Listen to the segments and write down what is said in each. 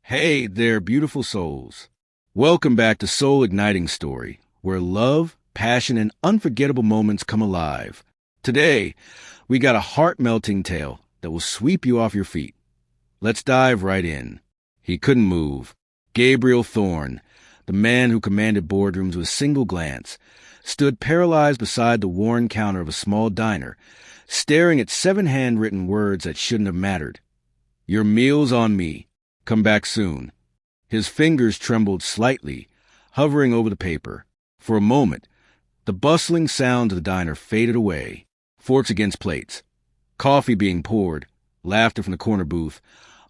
Hey there, beautiful souls. Welcome back to Soul Igniting Story, where love, passion, and unforgettable moments come alive. Today, we got a heart-melting tale that will sweep you off your feet. Let's dive right in. He couldn't move. Gabriel Thorne, the man who commanded boardrooms with a single glance, stood paralyzed beside the worn counter of a small diner, staring at 7 handwritten words that shouldn't have mattered. Your meal's on me. Come back soon. His fingers trembled slightly, hovering over the paper. For a moment, the bustling sounds of the diner faded away. Forks against plates, coffee being poured, laughter from the corner booth,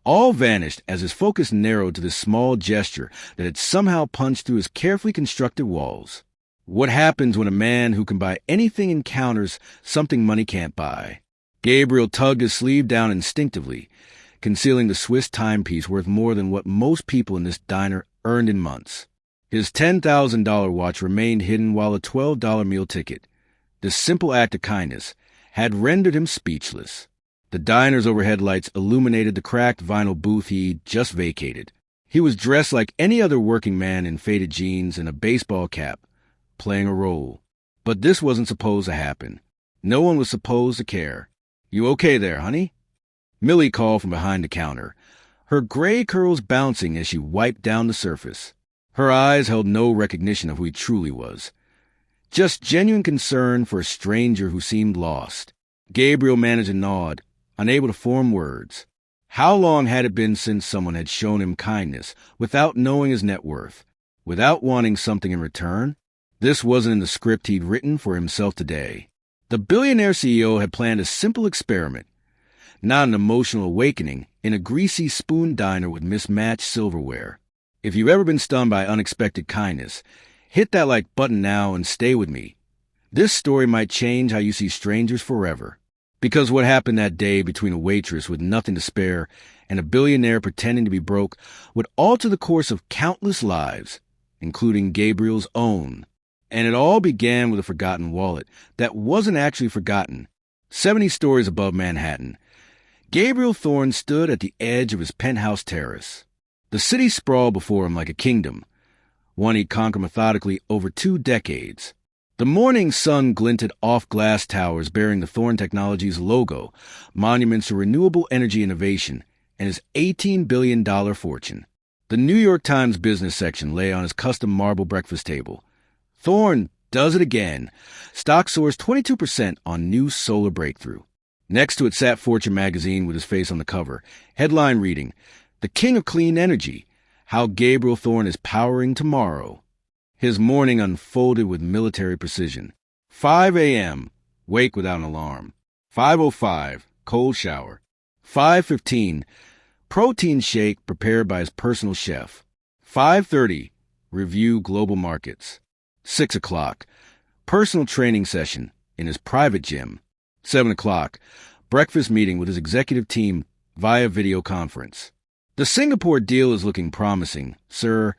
all vanished as his focus narrowed to this small gesture that had somehow punched through his carefully constructed walls. What happens when a man who can buy anything encounters something money can't buy? Gabriel tugged his sleeve down instinctively, concealing the Swiss timepiece worth more than what most people in this diner earned in months. His $10,000 watch remained hidden while a $12 meal ticket, this simple act of kindness, had rendered him speechless. The diner's overhead lights illuminated the cracked vinyl booth he'd just vacated. He was dressed like any other working man in faded jeans and a baseball cap, playing a role. But this wasn't supposed to happen. No one was supposed to care. "You okay there, honey?" Millie called from behind the counter, her gray curls bouncing as she wiped down the surface. Her eyes held no recognition of who he truly was, just genuine concern for a stranger who seemed lost. Gabriel managed a nod, unable to form words. How long had it been since someone had shown him kindness without knowing his net worth, without wanting something in return? This wasn't in the script he'd written for himself today. The billionaire CEO had planned a simple experiment, not an emotional awakening, in a greasy spoon diner with mismatched silverware. If you've ever been stunned by unexpected kindness, hit that like button now and stay with me. This story might change how you see strangers forever. Because what happened that day between a waitress with nothing to spare and a billionaire pretending to be broke would alter the course of countless lives, including Gabriel's own. And it all began with a forgotten wallet that wasn't actually forgotten. 70 stories above Manhattan, Gabriel Thorne stood at the edge of his penthouse terrace. The city sprawled before him like a kingdom, one he'd conquered methodically over 2 decades. The morning sun glinted off glass towers bearing the Thorne Technologies logo, monuments to renewable energy innovation, and his $18 billion fortune. The New York Times business section lay on his custom marble breakfast table. Thorne does it again. Stock soars 22% on new solar breakthrough. Next to it sat Fortune magazine with his face on the cover, headline reading, "The King of Clean Energy, How Gabriel Thorne is Powering Tomorrow." His morning unfolded with military precision. 5 a.m., wake without an alarm. 5:05, cold shower. 5:15, protein shake prepared by his personal chef. 5:30, review global markets. 6 o'clock, personal training session in his private gym. 7 o'clock, breakfast meeting with his executive team via video conference. "The Singapore deal is looking promising, sir,"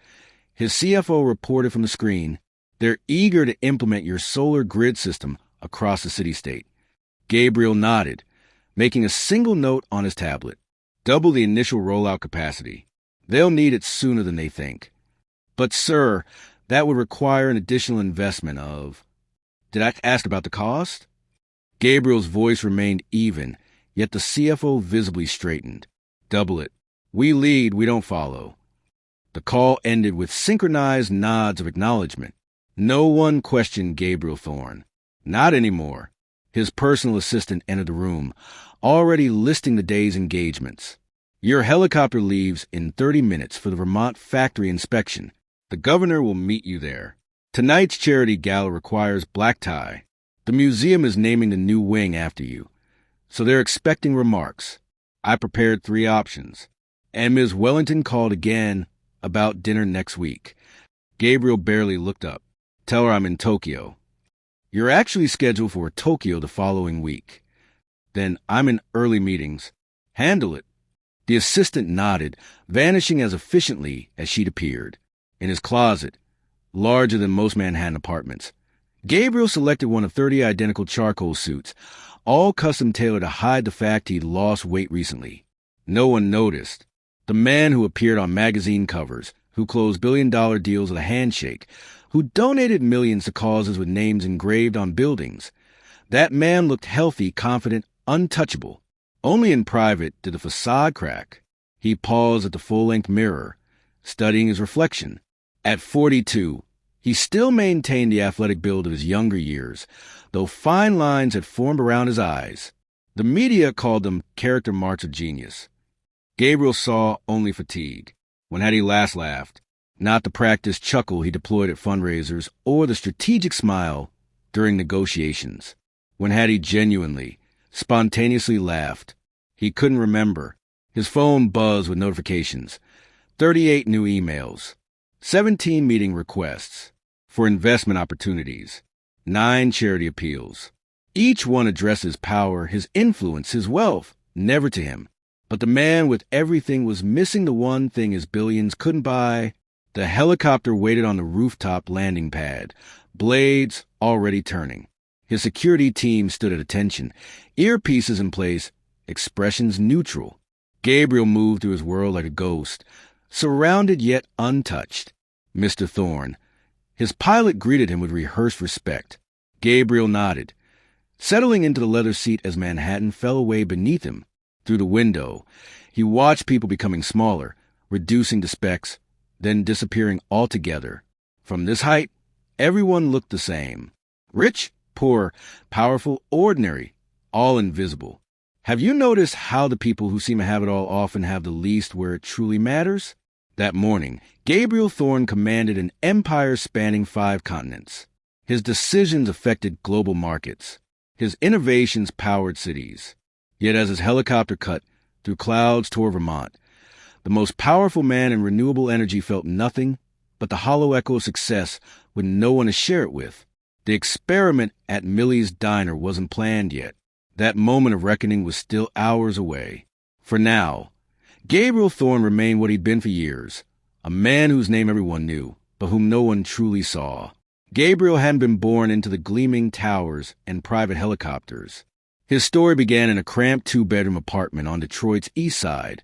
his CFO reported from the screen. "They're eager to implement your solar grid system across the city-state." Gabriel nodded, making a single note on his tablet. "Double the initial rollout capacity. They'll need it sooner than they think." "But, sir, that would require an additional investment of—" "Did I ask about the cost?" Gabriel's voice remained even, yet the CFO visibly straightened. "Double it. We lead, we don't follow." The call ended with synchronized nods of acknowledgement. No one questioned Gabriel Thorne. Not anymore. His personal assistant entered the room, already listing the day's engagements. "Your helicopter leaves in 30 minutes for the Vermont factory inspection. The governor will meet you there. Tonight's charity gala requires black tie. The museum is naming the new wing after you, so they're expecting remarks. I prepared 3 options. And Ms. Wellington called again about dinner next week." Gabriel barely looked up. "Tell her I'm in Tokyo." "You're actually scheduled for Tokyo the following week." "Then I'm in early meetings. Handle it." The assistant nodded, vanishing as efficiently as she'd appeared. In his closet, larger than most Manhattan apartments, Gabriel selected one of 30 identical charcoal suits, all custom-tailored to hide the fact he'd lost weight recently. No one noticed. The man who appeared on magazine covers, who closed billion-dollar deals with a handshake, who donated millions to causes with names engraved on buildings. That man looked healthy, confident, untouchable. Only in private did the facade crack. He paused at the full-length mirror, studying his reflection. At 42, he still maintained the athletic build of his younger years, though fine lines had formed around his eyes. The media called them character marks of genius. Gabriel saw only fatigue. When had he last laughed? Not the practiced chuckle he deployed at fundraisers or the strategic smile during negotiations. When had he genuinely, spontaneously laughed? He couldn't remember. His phone buzzed with notifications. 38 new emails. 17 meeting requests for investment opportunities. 9 charity appeals. Each one addressed his power, his influence, his wealth, never to him. But the man with everything was missing the one thing his billions couldn't buy. The helicopter waited on the rooftop landing pad, blades already turning. His security team stood at attention, earpieces in place, expressions neutral. Gabriel moved through his world like a ghost, surrounded yet untouched. Mr. Thorne. His pilot greeted him with rehearsed respect. Gabriel nodded, settling into the leather seat as Manhattan fell away beneath him. Through the window, he watched people becoming smaller, reducing to specks, then disappearing altogether. From this height, everyone looked the same. Rich, poor, powerful, ordinary, all invisible. Have you noticed how the people who seem to have it all often have the least where it truly matters? That morning, Gabriel Thorne commanded an empire spanning 5 continents. His decisions affected global markets. His innovations powered cities. Yet as his helicopter cut through clouds toward Vermont, the most powerful man in renewable energy felt nothing but the hollow echo of success with no one to share it with. The experiment at Millie's Diner wasn't planned yet. That moment of reckoning was still hours away. For now, Gabriel Thorne remained what he'd been for years, a man whose name everyone knew, but whom no one truly saw. Gabriel hadn't been born into the gleaming towers and private helicopters. His story began in a cramped 2-bedroom apartment on Detroit's east side,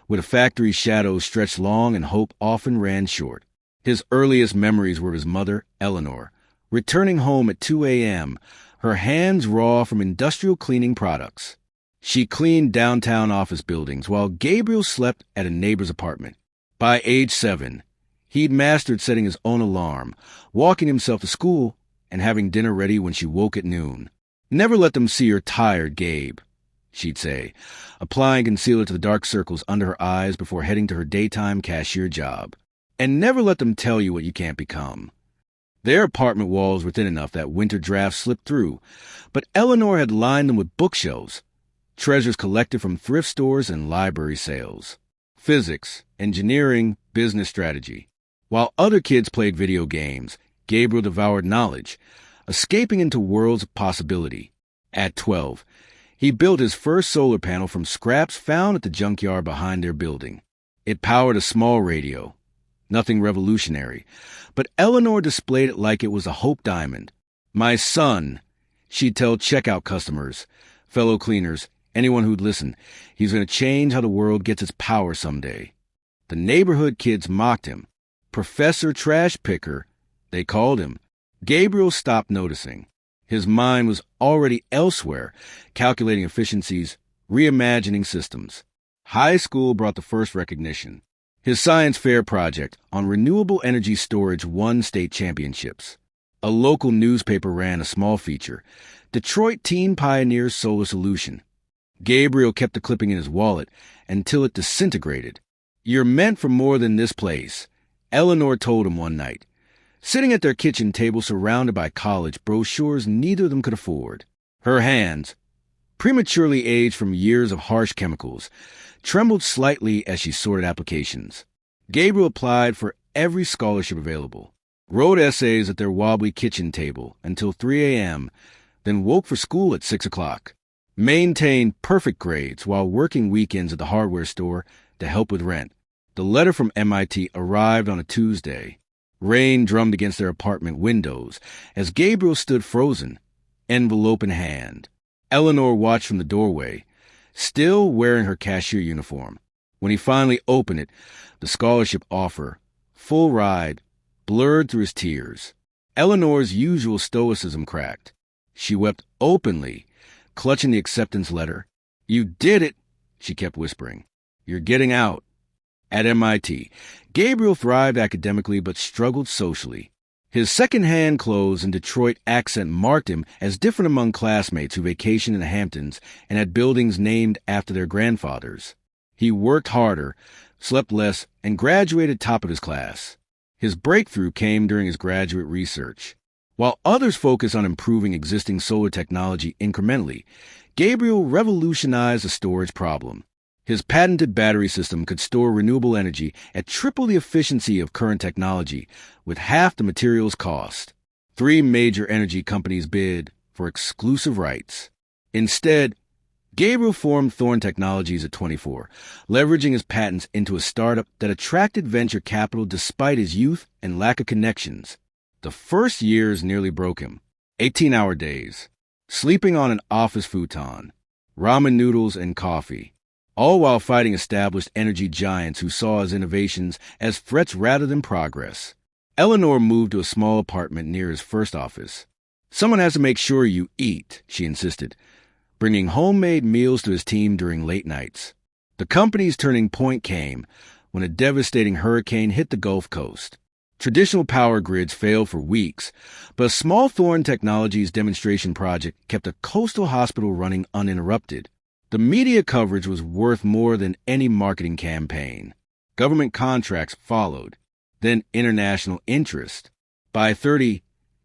where the factory's shadows stretched long and hope often ran short. His earliest memories were of his mother, Eleanor, returning home at 2 a.m., her hands raw from industrial cleaning products. She cleaned downtown office buildings while Gabriel slept at a neighbor's apartment. By age 7, he'd mastered setting his own alarm, walking himself to school, and having dinner ready when she woke at noon. "Never let them see you're tired, Gabe," she'd say, applying concealer to the dark circles under her eyes before heading to her daytime cashier job. "And never let them tell you what you can't become." Their apartment walls were thin enough that winter drafts slipped through, but Eleanor had lined them with bookshelves, treasures collected from thrift stores and library sales. Physics, engineering, business strategy. While other kids played video games, Gabriel devoured knowledge, escaping into worlds of possibility. At 12, he built his first solar panel from scraps found at the junkyard behind their building. It powered a small radio. Nothing revolutionary, but Eleanor displayed it like it was a Hope Diamond. "My son," she'd tell checkout customers, fellow cleaners, anyone who'd listen, "he's going to change how the world gets its power someday." The neighborhood kids mocked him. Professor Trash Picker, they called him. Gabriel stopped noticing. His mind was already elsewhere, calculating efficiencies, reimagining systems. High school brought the first recognition. His science fair project on renewable energy storage won state championships. A local newspaper ran a small feature, "Detroit Teen Pioneers Solar Solution." Gabriel kept the clipping in his wallet until it disintegrated. "You're meant for more than this place," Eleanor told him one night, sitting at their kitchen table surrounded by college brochures neither of them could afford. Her hands, prematurely aged from years of harsh chemicals, trembled slightly as she sorted applications. Gabriel applied for every scholarship available, wrote essays at their wobbly kitchen table until 3 a.m., then woke for school at 6 o'clock, maintained perfect grades while working weekends at the hardware store to help with rent. The letter from MIT arrived on a Tuesday. Rain drummed against their apartment windows as Gabriel stood frozen, envelope in hand. Eleanor watched from the doorway, still wearing her cashier uniform. When he finally opened it, the scholarship offer, full ride, blurred through his tears. Eleanor's usual stoicism cracked. She wept openly, clutching the acceptance letter. "You did it," she kept whispering. "You're getting out." At MIT, Gabriel thrived academically but struggled socially. His second-hand clothes and Detroit accent marked him as different among classmates who vacationed in the Hamptons and had buildings named after their grandfathers. He worked harder, slept less, and graduated top of his class. His breakthrough came during his graduate research. While others focused on improving existing solar technology incrementally, Gabriel revolutionized the storage problem. His patented battery system could store renewable energy at triple the efficiency of current technology, with half the materials cost. 3 major energy companies bid for exclusive rights. Instead, Gabriel formed Thorn Technologies at 24, leveraging his patents into a startup that attracted venture capital despite his youth and lack of connections. The first years nearly broke him. 18-hour days, sleeping on an office futon, ramen noodles and coffee, all while fighting established energy giants who saw his innovations as threats rather than progress. Eleanor moved to a small apartment near his first office. "Someone has to make sure you eat," she insisted, bringing homemade meals to his team during late nights. The company's turning point came when a devastating hurricane hit the Gulf Coast. Traditional power grids failed for weeks, but a small Thorn Technologies demonstration project kept a coastal hospital running uninterrupted. The media coverage was worth more than any marketing campaign. Government contracts followed, then international interest. By 30,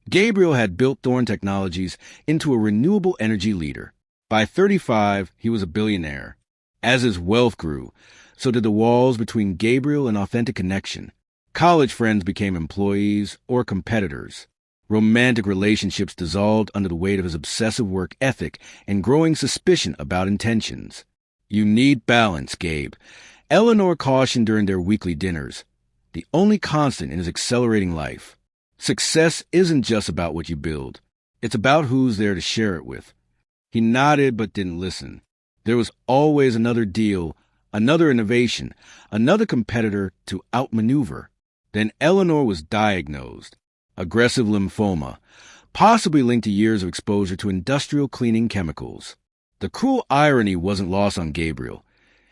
Gabriel had built Thorn Technologies into a renewable energy leader. By 35, he was a billionaire. As his wealth grew, so did the walls between Gabriel and authentic connection. College friends became employees or competitors. Romantic relationships dissolved under the weight of his obsessive work ethic and growing suspicion about intentions. "You need balance, Gabe," Eleanor cautioned during their weekly dinners, the only constant in his accelerating life. "Success isn't just about what you build. It's about who's there to share it with." He nodded but didn't listen. There was always another deal, another innovation, another competitor to outmaneuver. Then Eleanor was diagnosed. Aggressive lymphoma, possibly linked to years of exposure to industrial cleaning chemicals. The cruel irony wasn't lost on Gabriel.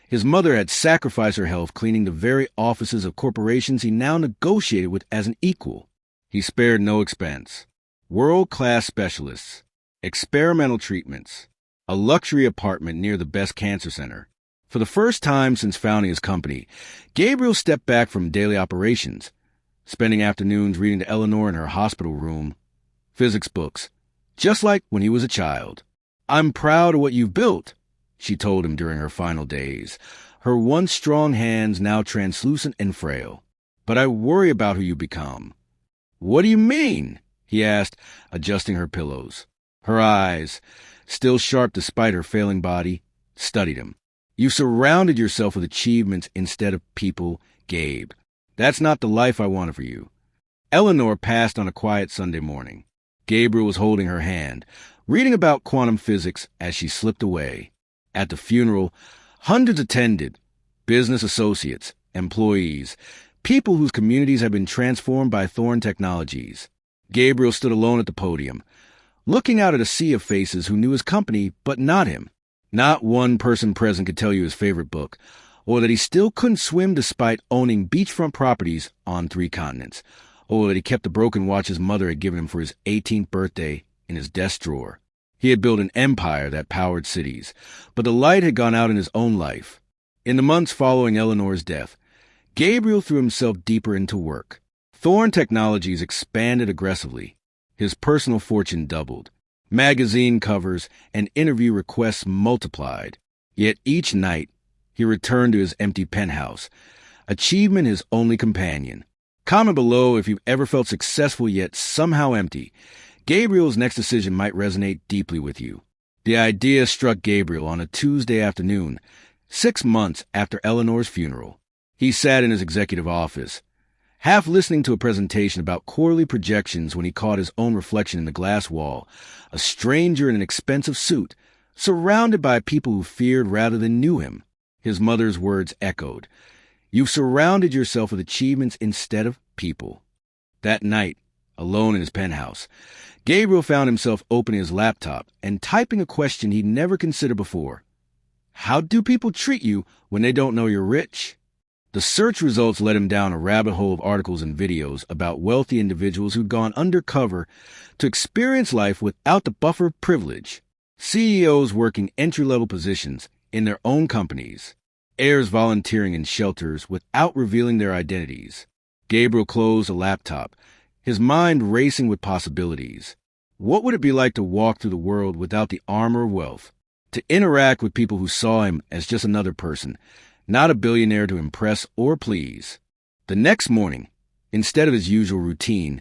His mother had sacrificed her health cleaning the very offices of corporations he now negotiated with as an equal. He spared no expense. World-class specialists, experimental treatments, a luxury apartment near the best cancer center. For the first time since founding his company, Gabriel stepped back from daily operations, spending afternoons reading to Eleanor in her hospital room physics books, just like when he was a child. "I'm proud of what you've built," she told him during her final days, her once strong hands now translucent and frail. "But I worry about who you become." "What do you mean?" he asked, adjusting her pillows. Her eyes, still sharp despite her failing body, studied him. "You surrounded yourself with achievements instead of people, Gabe. That's not the life I wanted for you." Eleanor passed on a quiet Sunday morning. Gabriel was holding her hand, reading about quantum physics as she slipped away. At the funeral, hundreds attended, business associates, employees, people whose communities had been transformed by Thorn Technologies. Gabriel stood alone at the podium, looking out at a sea of faces who knew his company but not him. Not one person present could tell you his favorite book, or that he still couldn't swim despite owning beachfront properties on 3 continents, or that he kept the broken watch his mother had given him for his 18th birthday in his desk drawer. He had built an empire that powered cities, but the light had gone out in his own life. In the months following Eleanor's death, Gabriel threw himself deeper into work. Thorn Technologies expanded aggressively. His personal fortune doubled. Magazine covers and interview requests multiplied. Yet each night, he returned to his empty penthouse, achievement his only companion. Comment below if you've ever felt successful yet somehow empty. Gabriel's next decision might resonate deeply with you. The idea struck Gabriel on a Tuesday afternoon, 6 months after Eleanor's funeral. He sat in his executive office, half listening to a presentation about quarterly projections when he caught his own reflection in the glass wall, a stranger in an expensive suit, surrounded by people who feared rather than knew him. His mother's words echoed. You've surrounded yourself with achievements instead of people. That night, alone in his penthouse, Gabriel found himself opening his laptop and typing a question he'd never considered before. How do people treat you when they don't know you're rich? The search results led him down a rabbit hole of articles and videos about wealthy individuals who'd gone undercover to experience life without the buffer of privilege. CEOs working entry-level positions in their own companies. Heirs volunteering in shelters without revealing their identities. Gabriel closed the laptop, his mind racing with possibilities. What would it be like to walk through the world without the armor of wealth? To interact with people who saw him as just another person, not a billionaire to impress or please. The next morning, instead of his usual routine,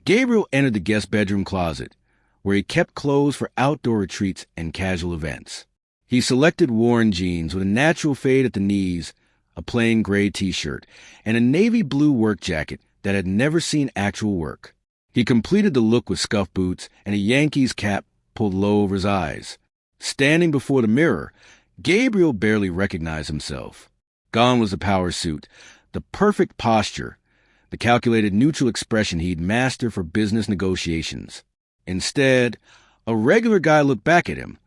Gabriel entered the guest bedroom closet, where he kept clothes for outdoor retreats and casual events. He selected worn jeans with a natural fade at the knees, a plain gray t-shirt, and a navy blue work jacket that had never seen actual work. He completed the look with scuff boots and a Yankees cap pulled low over his eyes. Standing before the mirror, Gabriel barely recognized himself. Gone was the power suit, the perfect posture, the calculated neutral expression he'd mastered for business negotiations. Instead, a regular guy looked back at him,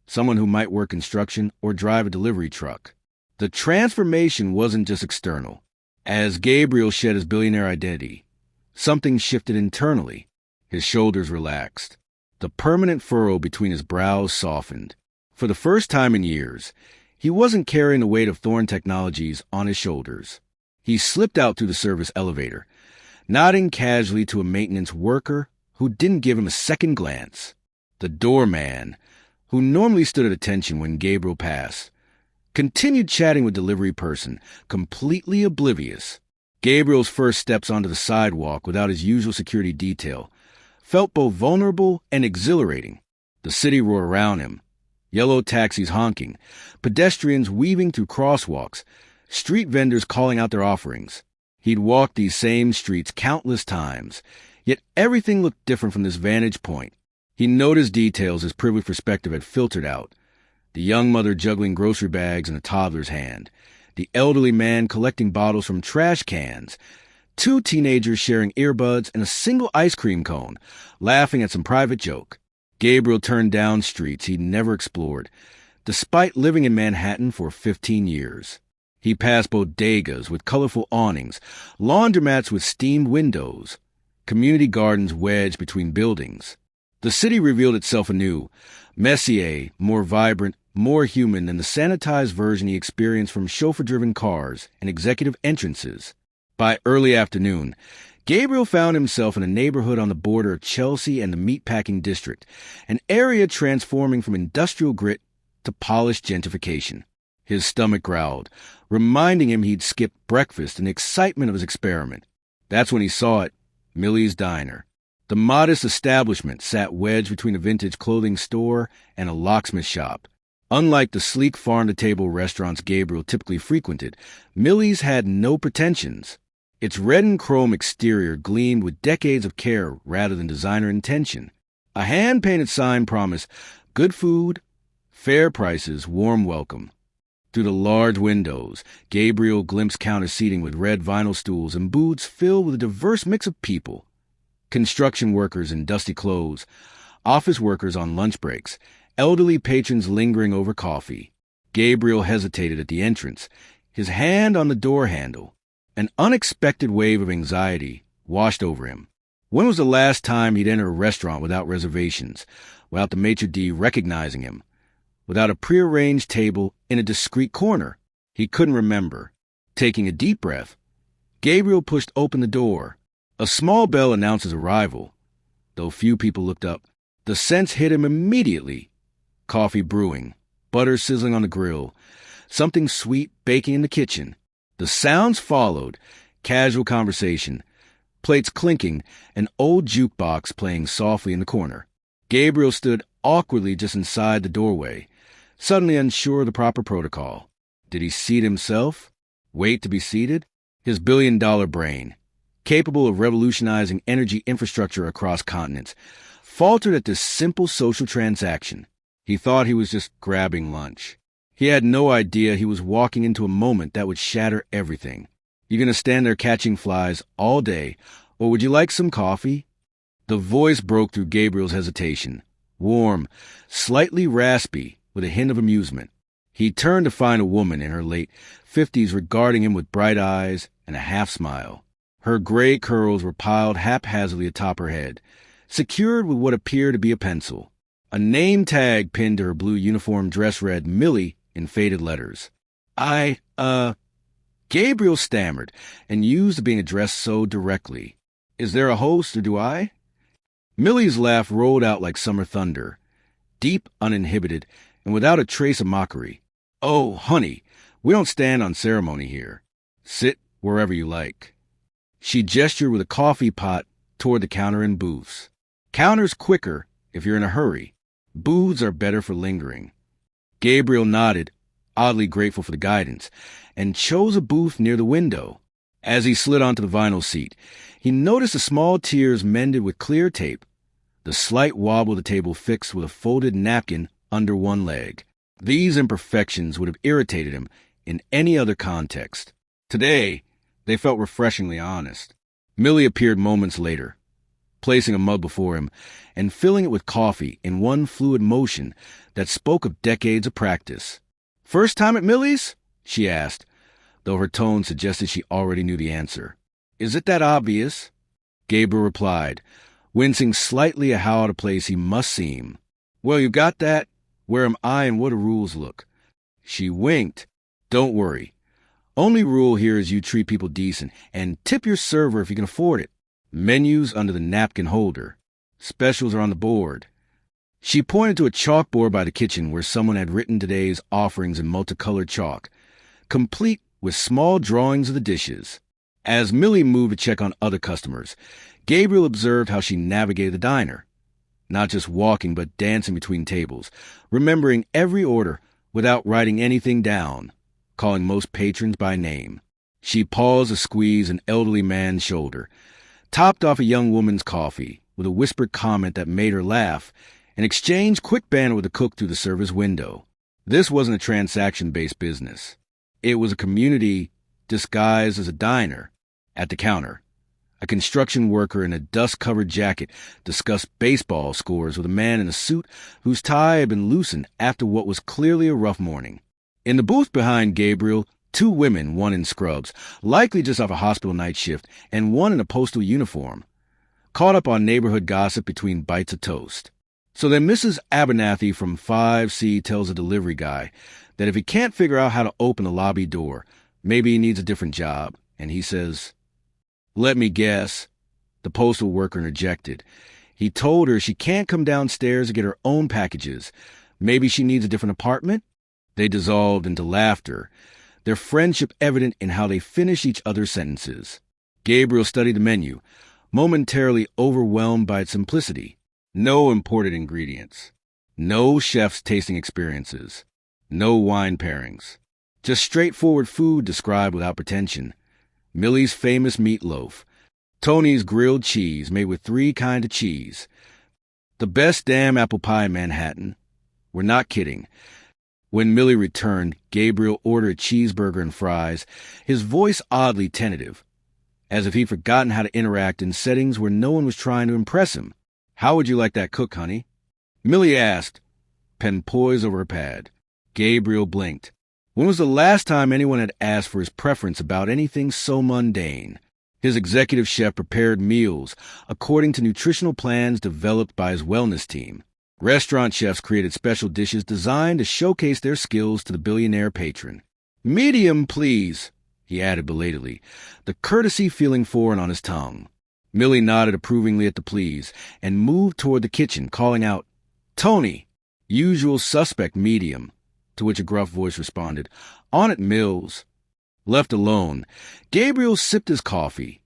someone who might work construction or drive a delivery truck. The transformation wasn't just external. As Gabriel shed his billionaire identity, something shifted internally. His shoulders relaxed. The permanent furrow between his brows softened. For the first time in years, he wasn't carrying the weight of Thorne Technologies on his shoulders. He slipped out through the service elevator, nodding casually to a maintenance worker who didn't give him a second glance. The doorman, who normally stood at attention when Gabriel passed, continued chatting with delivery person, completely oblivious. Gabriel's first steps onto the sidewalk without his usual security detail felt both vulnerable and exhilarating. The city roared around him, yellow taxis honking, pedestrians weaving through crosswalks, street vendors calling out their offerings. He'd walked these same streets countless times, yet everything looked different from this vantage point. He noticed details his privileged perspective had filtered out. The young mother juggling grocery bags in a toddler's hand, the elderly man collecting bottles from trash cans, two teenagers sharing earbuds and a single ice cream cone, laughing at some private joke. Gabriel turned down streets he'd never explored, despite living in Manhattan for 15 years. He passed bodegas with colorful awnings, laundromats with steamed windows, community gardens wedged between buildings. The city revealed itself anew, messier, more vibrant, more human than the sanitized version he experienced from chauffeur-driven cars and executive entrances. By early afternoon, Gabriel found himself in a neighborhood on the border of Chelsea and the meatpacking district, an area transforming from industrial grit to polished gentrification. His stomach growled, reminding him he'd skipped breakfast in the excitement of his experiment. That's when he saw it, Millie's Diner. The modest establishment sat wedged between a vintage clothing store and a locksmith shop. Unlike the sleek farm-to-table restaurants Gabriel typically frequented, Millie's had no pretensions. Its red and chrome exterior gleamed with decades of care rather than designer intention. A hand-painted sign promised good food, fair prices, warm welcome. Through the large windows, Gabriel glimpsed counter seating with red vinyl stools and booths filled with a diverse mix of people. Construction workers in dusty clothes, office workers on lunch breaks, elderly patrons lingering over coffee. Gabriel hesitated at the entrance, his hand on the door handle. An unexpected wave of anxiety washed over him. When was the last time he'd entered a restaurant without reservations, without the maitre d' recognizing him, without a prearranged table in a discreet corner? He couldn't remember. Taking a deep breath, Gabriel pushed open the door. A small bell announced his arrival. Though few people looked up, the scents hit him immediately. Coffee brewing, butter sizzling on the grill, something sweet baking in the kitchen. The sounds followed, casual conversation, plates clinking, an old jukebox playing softly in the corner. Gabriel stood awkwardly just inside the doorway, suddenly unsure of the proper protocol. Did he seat himself? Wait to be seated? His billion-dollar brain, capable of revolutionizing energy infrastructure across continents, faltered at this simple social transaction. He thought he was just grabbing lunch. He had no idea he was walking into a moment that would shatter everything. You gonna stand there catching flies all day, or would you like some coffee? The voice broke through Gabriel's hesitation, warm, slightly raspy, with a hint of amusement. He turned to find a woman in her late 50s regarding him with bright eyes and a half-smile. Her gray curls were piled haphazardly atop her head, secured with what appeared to be a pencil. A name tag pinned to her blue uniform dress read Millie in faded letters. Gabriel stammered, and used to being addressed so directly. Is there a host, or do I? Millie's laugh rolled out like summer thunder, deep, uninhibited, and without a trace of mockery. Oh, honey, we don't stand on ceremony here. Sit wherever you like. She gestured with a coffee pot toward the counter and booths. Counters quicker if you're in a hurry. Booths are better for lingering. Gabriel nodded, oddly grateful for the guidance, and chose a booth near the window. As he slid onto the vinyl seat, he noticed the small tears mended with clear tape, the slight wobble of the table fixed with a folded napkin under one leg. These imperfections would have irritated him in any other context. Today, they felt refreshingly honest. Millie appeared moments later, placing a mug before him and filling it with coffee in one fluid motion that spoke of decades of practice. First time at Millie's? She asked, though her tone suggested she already knew the answer. Is it that obvious? Gabriel replied, wincing slightly at how out of place he must seem. Well, you got that? Where am I and what do rules look? She winked. Don't worry. Only rule here is you treat people decent and tip your server if you can afford it. Menus under the napkin holder. Specials are on the board. She pointed to a chalkboard by the kitchen where someone had written today's offerings in multicolored chalk, complete with small drawings of the dishes. As Millie moved to check on other customers, Gabriel observed how she navigated the diner, not just walking but dancing between tables, remembering every order without writing anything down, calling most patrons by name. She paused to squeeze an elderly man's shoulder, topped off a young woman's coffee with a whispered comment that made her laugh, and exchanged quick banter with the cook through the service window. This wasn't a transaction-based business. It was a community disguised as a diner. At the counter, a construction worker in a dust-covered jacket discussed baseball scores with a man in a suit whose tie had been loosened after what was clearly a rough morning. In the booth behind Gabriel, two women, one in scrubs, likely just off a hospital night shift, and one in a postal uniform, caught up on neighborhood gossip between bites of toast. So then Mrs. Abernathy from 5C tells a delivery guy that if he can't figure out how to open the lobby door, maybe he needs a different job, and he says, "Let me guess." The postal worker interjected. He told her she can't come downstairs to get her own packages. Maybe she needs a different apartment? They dissolved into laughter, their friendship evident in how they finished each other's sentences. Gabriel studied the menu, momentarily overwhelmed by its simplicity. No imported ingredients. No chef's tasting experiences. No wine pairings. Just straightforward food described without pretension. Millie's famous meatloaf. Tony's grilled cheese made with 3 kinds of cheese. The best damn apple pie in Manhattan. We're not kidding. When Millie returned, Gabriel ordered a cheeseburger and fries, his voice oddly tentative, as if he'd forgotten how to interact in settings where no one was trying to impress him. How would you like that cook, honey? Millie asked, pen poised over her pad. Gabriel blinked. When was the last time anyone had asked for his preference about anything so mundane? His executive chef prepared meals according to nutritional plans developed by his wellness team. Restaurant chefs created special dishes designed to showcase their skills to the billionaire patron. Medium, please, he added belatedly, the courtesy feeling foreign on his tongue. Millie nodded approvingly at the please and moved toward the kitchen, calling out, "Tony!" Usual suspect medium, to which a gruff voice responded, "On it, Mills." Left alone, Gabriel sipped his coffee.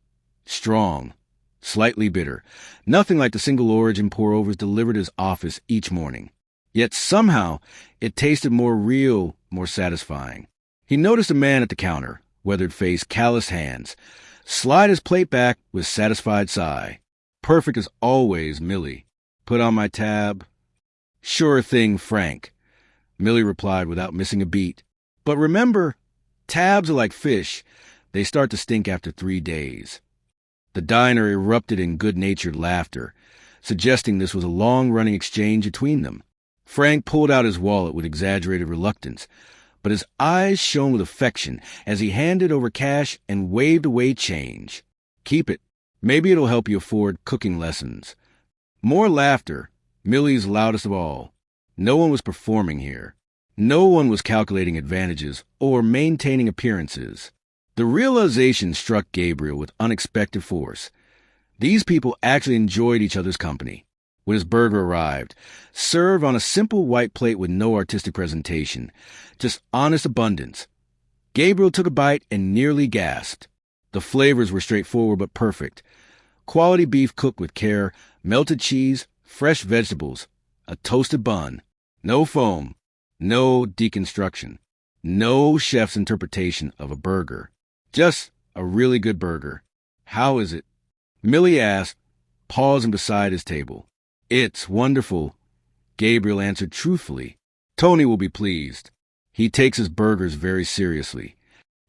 Strong, slightly bitter, nothing like the single-origin pour-overs delivered to his office each morning. Yet somehow it tasted more real, more satisfying. He noticed a man at the counter, weathered face, calloused hands, slide his plate back with satisfied sigh. Perfect as always, Millie. Put on my tab. Sure thing, Frank. Millie replied without missing a beat. But remember, tabs are like fish. They start to stink after 3 days. The diner erupted in good-natured laughter, suggesting this was a long-running exchange between them. Frank pulled out his wallet with exaggerated reluctance, but his eyes shone with affection as he handed over cash and waved away change. Keep it. Maybe it'll help you afford cooking lessons. More laughter, Millie's loudest of all. No one was performing here. No one was calculating advantages or maintaining appearances. The realization struck Gabriel with unexpected force. These people actually enjoyed each other's company. When his burger arrived, served on a simple white plate with no artistic presentation, just honest abundance, Gabriel took a bite and nearly gasped. The flavors were straightforward but perfect. Quality beef cooked with care, melted cheese, fresh vegetables, a toasted bun, no foam, no deconstruction, no chef's interpretation of a burger. Just a really good burger. How is it? Millie asked, pausing beside his table. It's wonderful, Gabriel answered truthfully. Tony will be pleased. He takes his burgers very seriously.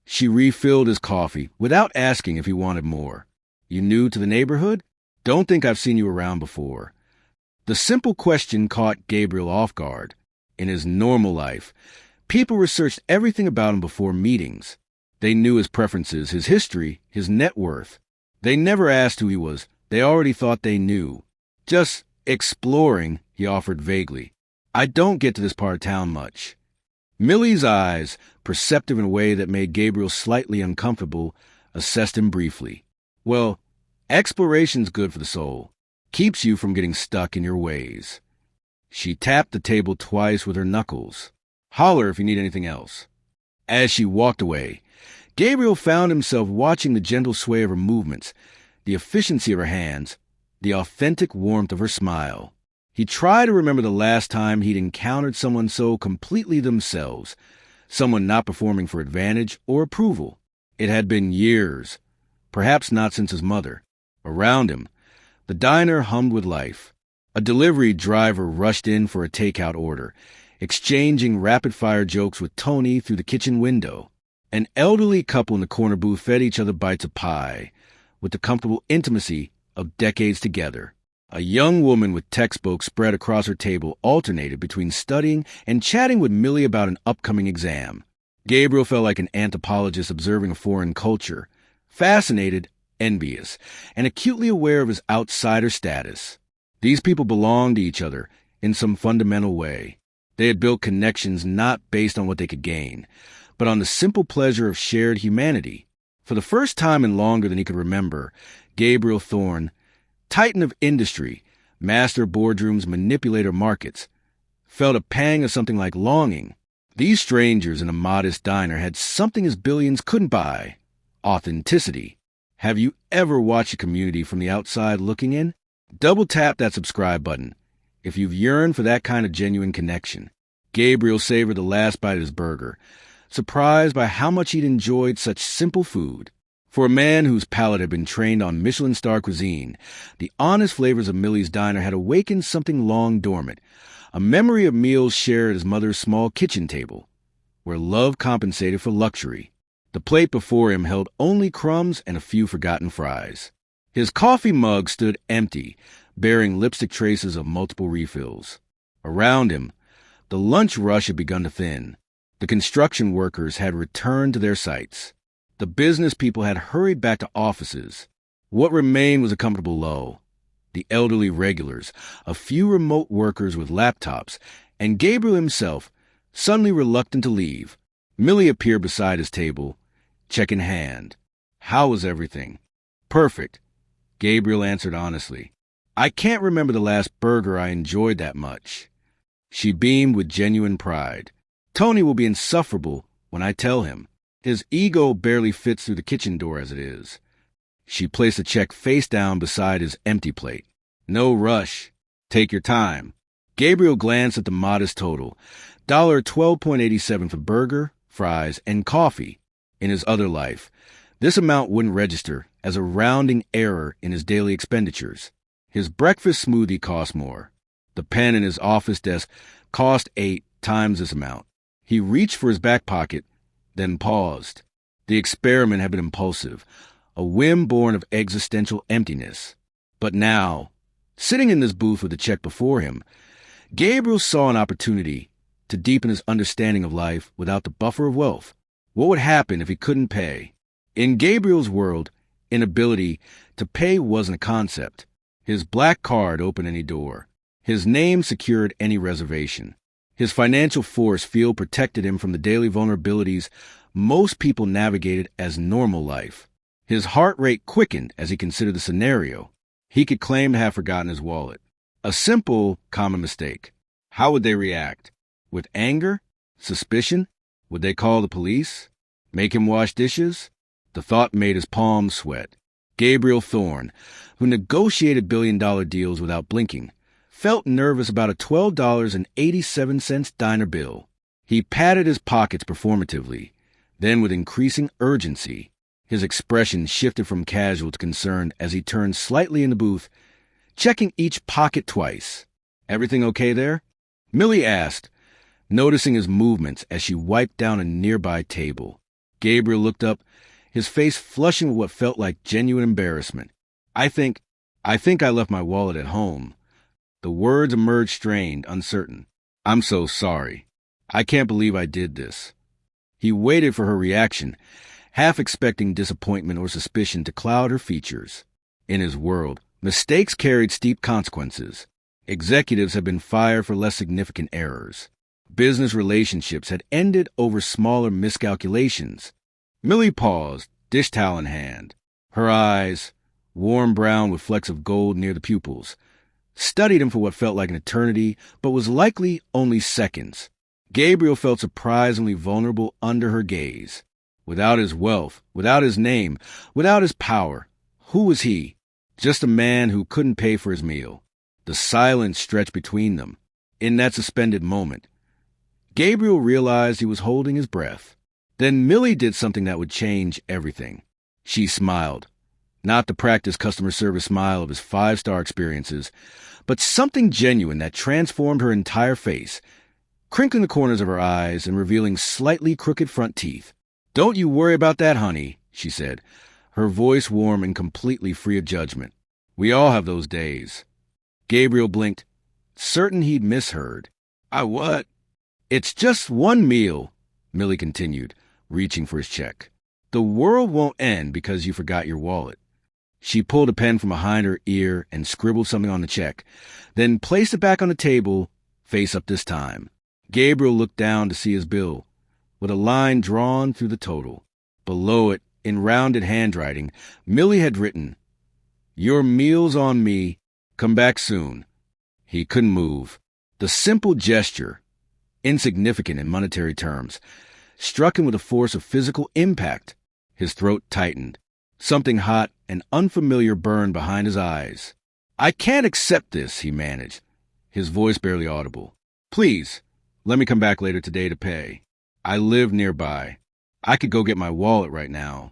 She refilled his coffee without asking if he wanted more. You new to the neighborhood? Don't think I've seen you around before. The simple question caught Gabriel off guard. In his normal life, people researched everything about him before meetings. They knew his preferences, his history, his net worth. They never asked who he was. They already thought they knew. Just exploring, he offered vaguely. I don't get to this part of town much. Millie's eyes, perceptive in a way that made Gabriel slightly uncomfortable, assessed him briefly. Well, exploration's good for the soul. Keeps you from getting stuck in your ways. She tapped the table twice with her knuckles. Holler if you need anything else. As she walked away, Gabriel found himself watching the gentle sway of her movements, the efficiency of her hands, the authentic warmth of her smile. He tried to remember the last time he'd encountered someone so completely themselves, someone not performing for advantage or approval. It had been years, perhaps not since his mother. Around him, the diner hummed with life. A delivery driver rushed in for a takeout order, exchanging rapid-fire jokes with Tony through the kitchen window. An elderly couple in the corner booth fed each other bites of pie, with the comfortable intimacy of decades together. A young woman with textbooks spread across her table alternated between studying and chatting with Millie about an upcoming exam. Gabriel felt like an anthropologist observing a foreign culture, fascinated, envious, and acutely aware of his outsider status. These people belonged to each other in some fundamental way. They had built connections not based on what they could gain, but on the simple pleasure of shared humanity. For the first time in longer than he could remember, Gabriel Thorne, titan of industry, master of boardrooms, manipulator of markets, felt a pang of something like longing. These strangers in a modest diner had something his billions couldn't buy: authenticity. Have you ever watched a community from the outside looking in? Double tap that subscribe button if you've yearned for that kind of genuine connection. Gabriel savored the last bite of his burger, surprised by how much he'd enjoyed such simple food. For a man whose palate had been trained on Michelin-star cuisine, the honest flavors of Millie's diner had awakened something long dormant, a memory of meals shared at his mother's small kitchen table, where love compensated for luxury. The plate before him held only crumbs and a few forgotten fries. His coffee mug stood empty, bearing lipstick traces of multiple refills. Around him, the lunch rush had begun to thin. The construction workers had returned to their sites. The business people had hurried back to offices. What remained was a comfortable lull. The elderly regulars, a few remote workers with laptops, and Gabriel himself, suddenly reluctant to leave. Millie appeared beside his table, check in hand. How was everything? Perfect, Gabriel answered honestly. I can't remember the last burger I enjoyed that much. She beamed with genuine pride. Tony will be insufferable when I tell him. His ego barely fits through the kitchen door as it is. She placed a check face down beside his empty plate. No rush. Take your time. Gabriel glanced at the modest total, $12.87 for burger, fries, and coffee. In his other life, this amount wouldn't register as a rounding error in his daily expenditures. His breakfast smoothie cost more. The pen in his office desk cost a times this amount. He reached for his back pocket, then paused. The experiment had been impulsive, a whim born of existential emptiness. But now, sitting in this booth with the check before him, Gabriel saw an opportunity to deepen his understanding of life without the buffer of wealth. What would happen if he couldn't pay? In Gabriel's world, inability to pay wasn't a concept. His black card opened any door. His name secured any reservation. His financial force field protected him from the daily vulnerabilities most people navigated as normal life. His heart rate quickened as he considered the scenario. He could claim to have forgotten his wallet. A simple, common mistake. How would they react? With anger? Suspicion? Would they call the police? Make him wash dishes? The thought made his palms sweat. Gabriel Thorne, who negotiated billion-dollar deals without blinking, felt nervous about a $12.87 diner bill. He patted his pockets performatively. Then, with increasing urgency, his expression shifted from casual to concerned as he turned slightly in the booth, checking each pocket twice. "Everything okay there?" Millie asked, noticing his movements as she wiped down a nearby table. Gabriel looked up, his face flushing with what felt like genuine embarrassment. I think I left my wallet at home." The words emerged strained, uncertain. "I'm so sorry. I can't believe I did this." He waited for her reaction, half expecting disappointment or suspicion to cloud her features. In his world, mistakes carried steep consequences. Executives had been fired for less significant errors. Business relationships had ended over smaller miscalculations. Millie paused, dish towel in hand. Her eyes, warm brown with flecks of gold near the pupils, studied him for what felt like an eternity, but was likely only seconds. Gabriel felt surprisingly vulnerable under her gaze. Without his wealth, without his name, without his power, who was he? Just a man who couldn't pay for his meal. The silence stretched between them. In that suspended moment, Gabriel realized he was holding his breath. Then Millie did something that would change everything. She smiled. Not the practiced customer service smile of his five-star experiences, but something genuine that transformed her entire face, crinkling the corners of her eyes and revealing slightly crooked front teeth. "Don't you worry about that, honey," she said, her voice warm and completely free of judgment. "We all have those days." Gabriel blinked, certain he'd misheard. "I what?" "It's just one meal," Millie continued, reaching for his check. "The world won't end because you forgot your wallet." She pulled a pen from behind her ear and scribbled something on the check, then placed it back on the table, face up this time. Gabriel looked down to see his bill, with a line drawn through the total. Below it, in rounded handwriting, Millie had written, "Your meal's on me. Come back soon." He couldn't move. The simple gesture, insignificant in monetary terms, struck him with a force of physical impact. His throat tightened. Something hot and unfamiliar burned behind his eyes. "I can't accept this," he managed, his voice barely audible. "Please, let me come back later today to pay. I live nearby. I could go get my wallet right now."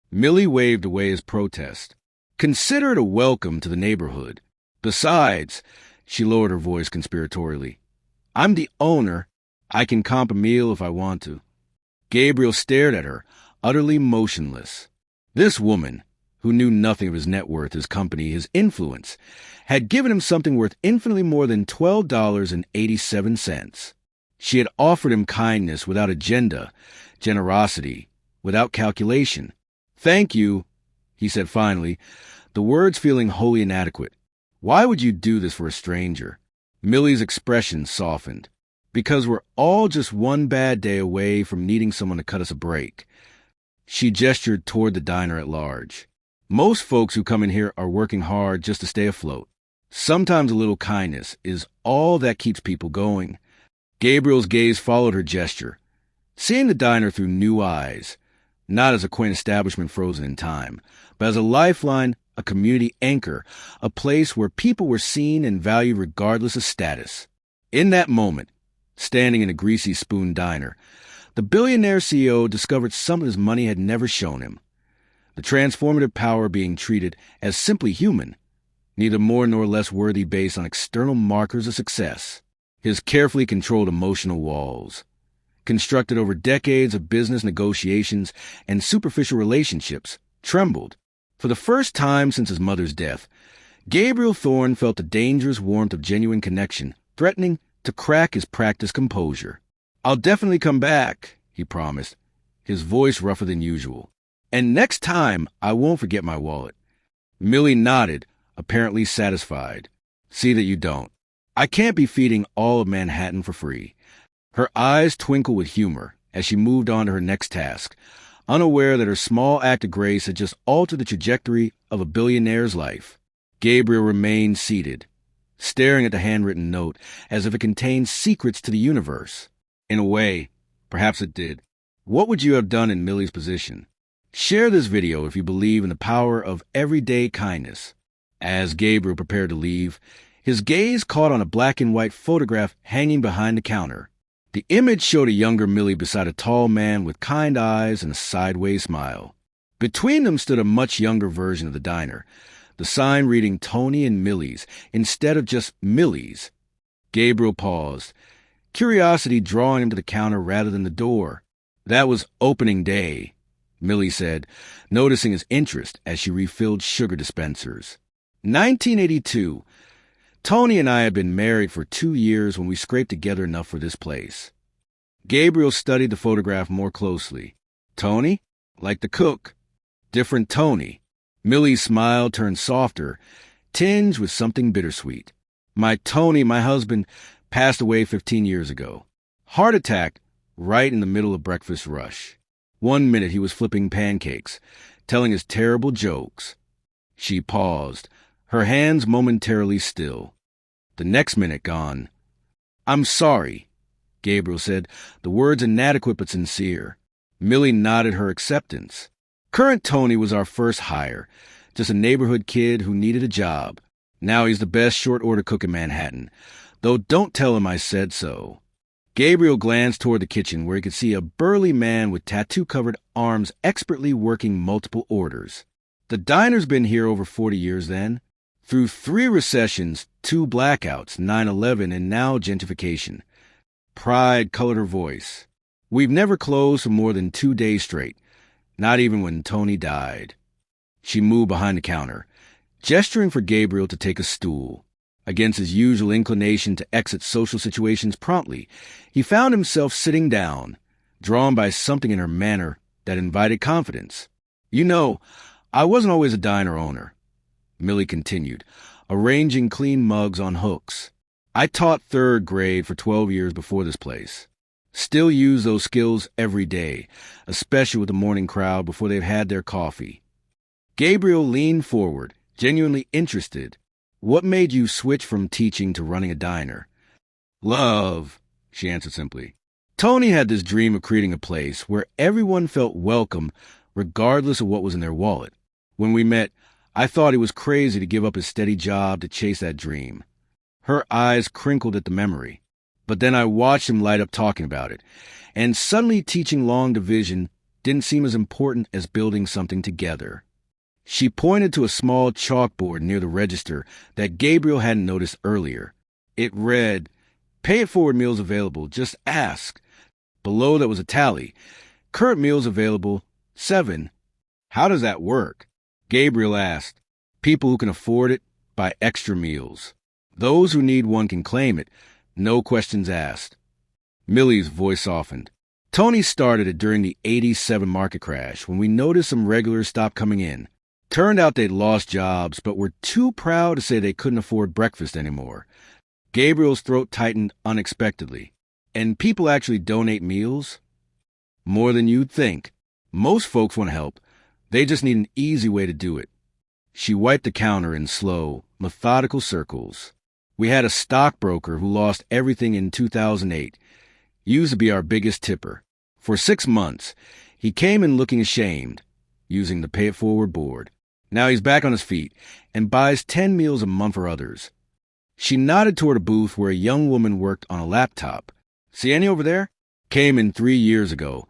Millie waved away his protest. "Consider it a welcome to the neighborhood. Besides," she lowered her voice conspiratorially, "I'm the owner. I can comp a meal if I want to." Gabriel stared at her, utterly motionless. This woman, who knew nothing of his net worth, his company, his influence, had given him something worth infinitely more than $12.87. She had offered him kindness without agenda, generosity without calculation. "Thank you," he said finally, the words feeling wholly inadequate. "Why would you do this for a stranger?" Millie's expression softened. "Because we're all just one bad day away from needing someone to cut us a break." She gestured toward the diner at large. "Most folks who come in here are working hard just to stay afloat. Sometimes a little kindness is all that keeps people going." Gabriel's gaze followed her gesture, seeing the diner through new eyes, not as a quaint establishment frozen in time, but as a lifeline, a community anchor, a place where people were seen and valued regardless of status. In that moment, standing in a greasy spoon diner, the billionaire CEO discovered something his money had never shown him. The transformative power being treated as simply human, neither more nor less worthy based on external markers of success. his carefully controlled emotional walls. Constructed over decades of business negotiations and superficial relationships, trembled. For the first time since his mother's death, Gabriel Thorne felt the dangerous warmth of genuine connection, threatening to crack his practiced composure. "I'll definitely come back," he promised, his voice rougher than usual. "And next time, I won't forget my wallet." Millie nodded, apparently satisfied. "See that you don't. I can't be feeding all of Manhattan for free." Her eyes twinkled with humor as she moved on to her next task, unaware that her small act of grace had just altered the trajectory of a billionaire's life. Gabriel remained seated, staring at the handwritten note as if it contained secrets to the universe. In a way, perhaps it did. What would you have done in Millie's position? Share this video if you believe in the power of everyday kindness. As Gabriel prepared to leave, his gaze caught on a black and white photograph hanging behind the counter. The image showed a younger Millie beside a tall man with kind eyes and a sideways smile. Between them stood a much younger version of the diner, the sign reading Tony and Millie's instead of just Millie's. Gabriel paused, curiosity drawing him to the counter rather than the door. "That was opening day," Millie said, noticing his interest as she refilled sugar dispensers. 1982. Tony and I had been married for 2 years when we scraped together enough for this place. Gabriel studied the photograph more closely. Tony? Like the cook. Different Tony. Millie's smile turned softer, tinged with something bittersweet. "My Tony, my husband, passed away 15 years ago. Heart attack, right in the middle of breakfast rush. One minute he was flipping pancakes, telling us terrible jokes." She paused, her hands momentarily still. The next minute gone. "I'm sorry," Gabriel said, the words inadequate but sincere. Millie nodded her acceptance. Current Tony was our first hire, just a neighborhood kid who needed a job. Now he's the best short-order cook in Manhattan, though don't tell him I said so. Gabriel glanced toward the kitchen where he could see a burly man with tattoo-covered arms expertly working multiple orders. The diner's been here over 40 years then. Through 3 recessions, 2 blackouts, 9/11, and now gentrification. Pride colored her voice. "We've never closed for more than 2 days straight, not even when Tony died." She moved behind the counter, gesturing for Gabriel to take a stool. Against his usual inclination to exit social situations promptly, he found himself sitting down, drawn by something in her manner that invited confidence. "You know, I wasn't always a diner owner," Millie continued, arranging clean mugs on hooks. "I taught 3rd grade for 12 years before this place. Still use those skills every day, especially with the morning crowd before they've had their coffee." Gabriel leaned forward, genuinely interested. "What made you switch from teaching to running a diner?" "Love," she answered simply. Tony had this dream of creating a place where everyone felt welcome regardless of what was in their wallet. When we met, I thought he was crazy to give up his steady job to chase that dream. Her eyes crinkled at the memory. But then I watched him light up talking about it, and suddenly teaching long division didn't seem as important as building something together. She pointed to a small chalkboard near the register that Gabriel hadn't noticed earlier. It read, "Pay it forward meals available, just ask." Below that was a tally. "Current meals available, 7. "How does that work?" Gabriel asked. "People who can afford it buy extra meals. Those who need one can claim it, no questions asked." Millie's voice softened. "Tony started it during the '87 market crash when we noticed some regulars stopped coming in. Turned out they'd lost jobs, but were too proud to say they couldn't afford breakfast anymore." Gabriel's throat tightened unexpectedly. "And people actually donate meals?" "More than you'd think. Most folks want to help. They just need an easy way to do it." She wiped the counter in slow, methodical circles. "We had a stockbroker who lost everything in 2008. Used to be our biggest tipper. For 6 months, he came in looking ashamed, using the pay it forward board. Now he's back on his feet and buys 10 meals a month for others." She nodded toward a booth where a young woman worked on a laptop. "See any over there? Came in 3 years ago.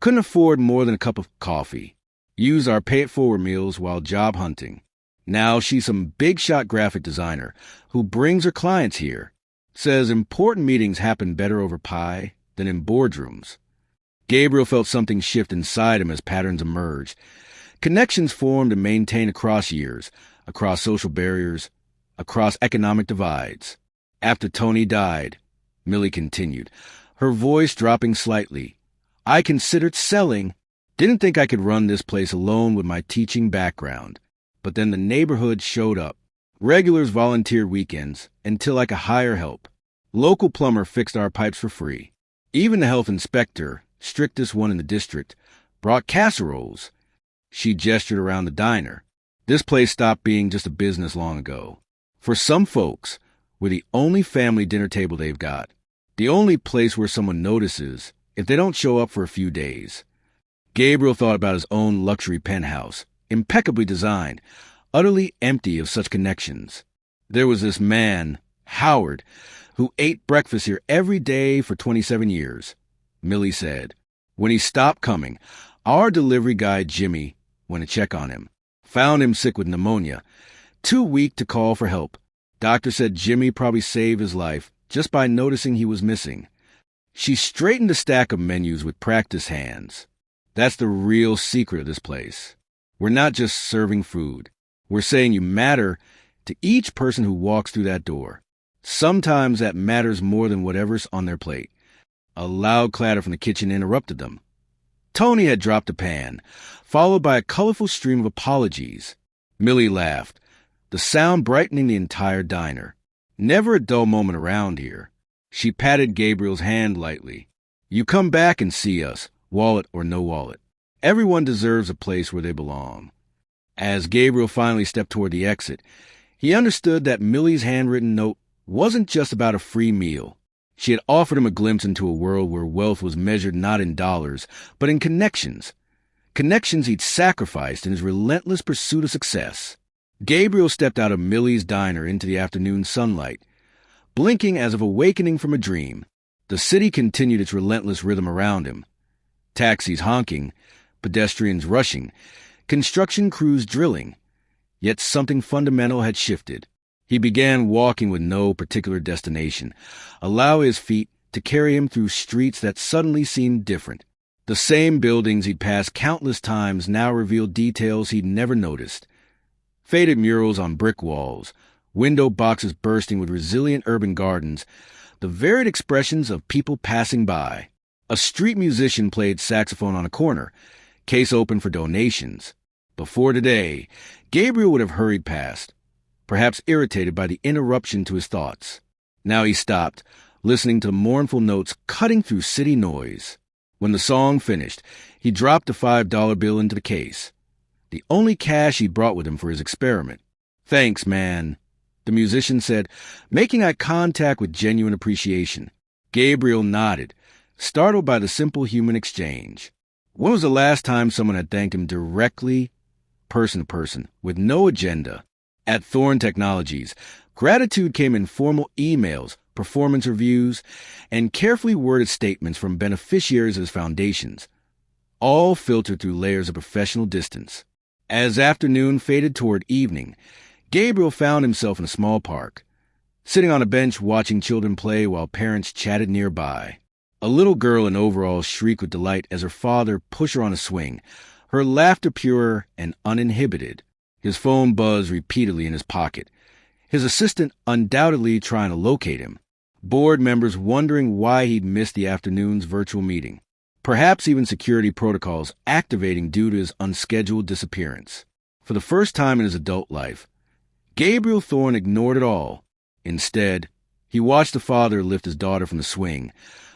Couldn't afford more than a cup of coffee. Used our pay-it-forward meals while job hunting. Now she's some big-shot graphic designer who brings her clients here. Says important meetings happen better over pie than in boardrooms. Gabriel felt something shift inside him as patterns emerged. Connections formed and maintained across years, across social barriers, across economic divides. After Tony died, Millie continued, her voice dropping slightly, I considered selling. Didn't think I could run this place alone with my teaching background. But then the neighborhood showed up. Regulars volunteered weekends until I could hire help. Local plumber fixed our pipes for free. Even the health inspector, strictest one in the district, brought casseroles. She gestured around the diner. This place stopped being just a business long ago. For some folks, we're the only family dinner table they've got. The only place where someone notices if they don't show up for a few days. Gabriel thought about his own luxury penthouse, impeccably designed, utterly empty of such connections. There was this man, Howard, who ate breakfast here every day for 27 years, Millie said. When he stopped coming, our delivery guy, Jimmy, went to check on him. Found him sick with pneumonia, too weak to call for help. Doctor said Jimmy probably saved his life just by noticing he was missing. She straightened a stack of menus with practice hands. That's the real secret of this place. We're not just serving food. We're saying you matter to each person who walks through that door. Sometimes that matters more than whatever's on their plate. A loud clatter from the kitchen interrupted them. Tony had dropped a pan, followed by a colorful stream of apologies. Millie laughed, the sound brightening the entire diner. Never a dull moment around here. She patted Gabriel's hand lightly. You come back and see us, wallet or no wallet. Everyone deserves a place where they belong. As Gabriel finally stepped toward the exit, he understood that Millie's handwritten note wasn't just about a free meal. She had offered him a glimpse into a world where wealth was measured not in dollars, but in connections. Connections he'd sacrificed in his relentless pursuit of success. Gabriel stepped out of Millie's diner into the afternoon sunlight, blinking as if awakening from a dream. The city continued its relentless rhythm around him. Taxis honking, pedestrians rushing, construction crews drilling. Yet something fundamental had shifted. He began walking with no particular destination, allowing his feet to carry him through streets that suddenly seemed different. The same buildings he'd passed countless times now revealed details he'd never noticed. Faded murals on brick walls, window boxes bursting with resilient urban gardens, the varied expressions of people passing by. A street musician played saxophone on a corner, case open for donations. Before today, Gabriel would have hurried past, perhaps irritated by the interruption to his thoughts. Now he stopped, listening to the mournful notes cutting through city noise. When the song finished, he dropped a $5 bill into the case, the only cash he brought with him for his experiment. Thanks, man, the musician said, making eye contact with genuine appreciation. Gabriel nodded, startled by the simple human exchange. When was the last time someone had thanked him directly, person to person, with no agenda? At Thorne Technologies, gratitude came in formal emails, performance reviews, and carefully worded statements from beneficiaries of his foundations, all filtered through layers of professional distance. As afternoon faded toward evening, Gabriel found himself in a small park, sitting on a bench watching children play while parents chatted nearby. A little girl in overalls shrieked with delight as her father pushed her on a swing, her laughter pure and uninhibited. His phone buzzed repeatedly in his pocket, his assistant undoubtedly trying to locate him, board members wondering why he'd missed the afternoon's virtual meeting, perhaps even security protocols activating due to his unscheduled disappearance. For the first time in his adult life, Gabriel Thorne ignored it all. Instead, he watched the father lift his daughter from the swing,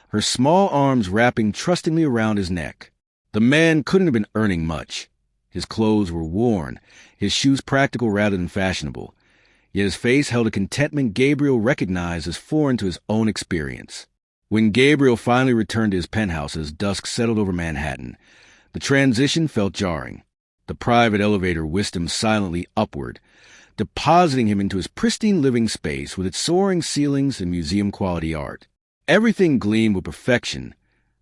her small arms wrapping trustingly around his neck. The man couldn't have been earning much. His clothes were worn, his shoes practical rather than fashionable. Yet his face held a contentment Gabriel recognized as foreign to his own experience. When Gabriel finally returned to his penthouse as dusk settled over Manhattan, the transition felt jarring. The private elevator whisked him silently upward, depositing him into his pristine living space with its soaring ceilings and museum-quality art. Everything gleamed with perfection,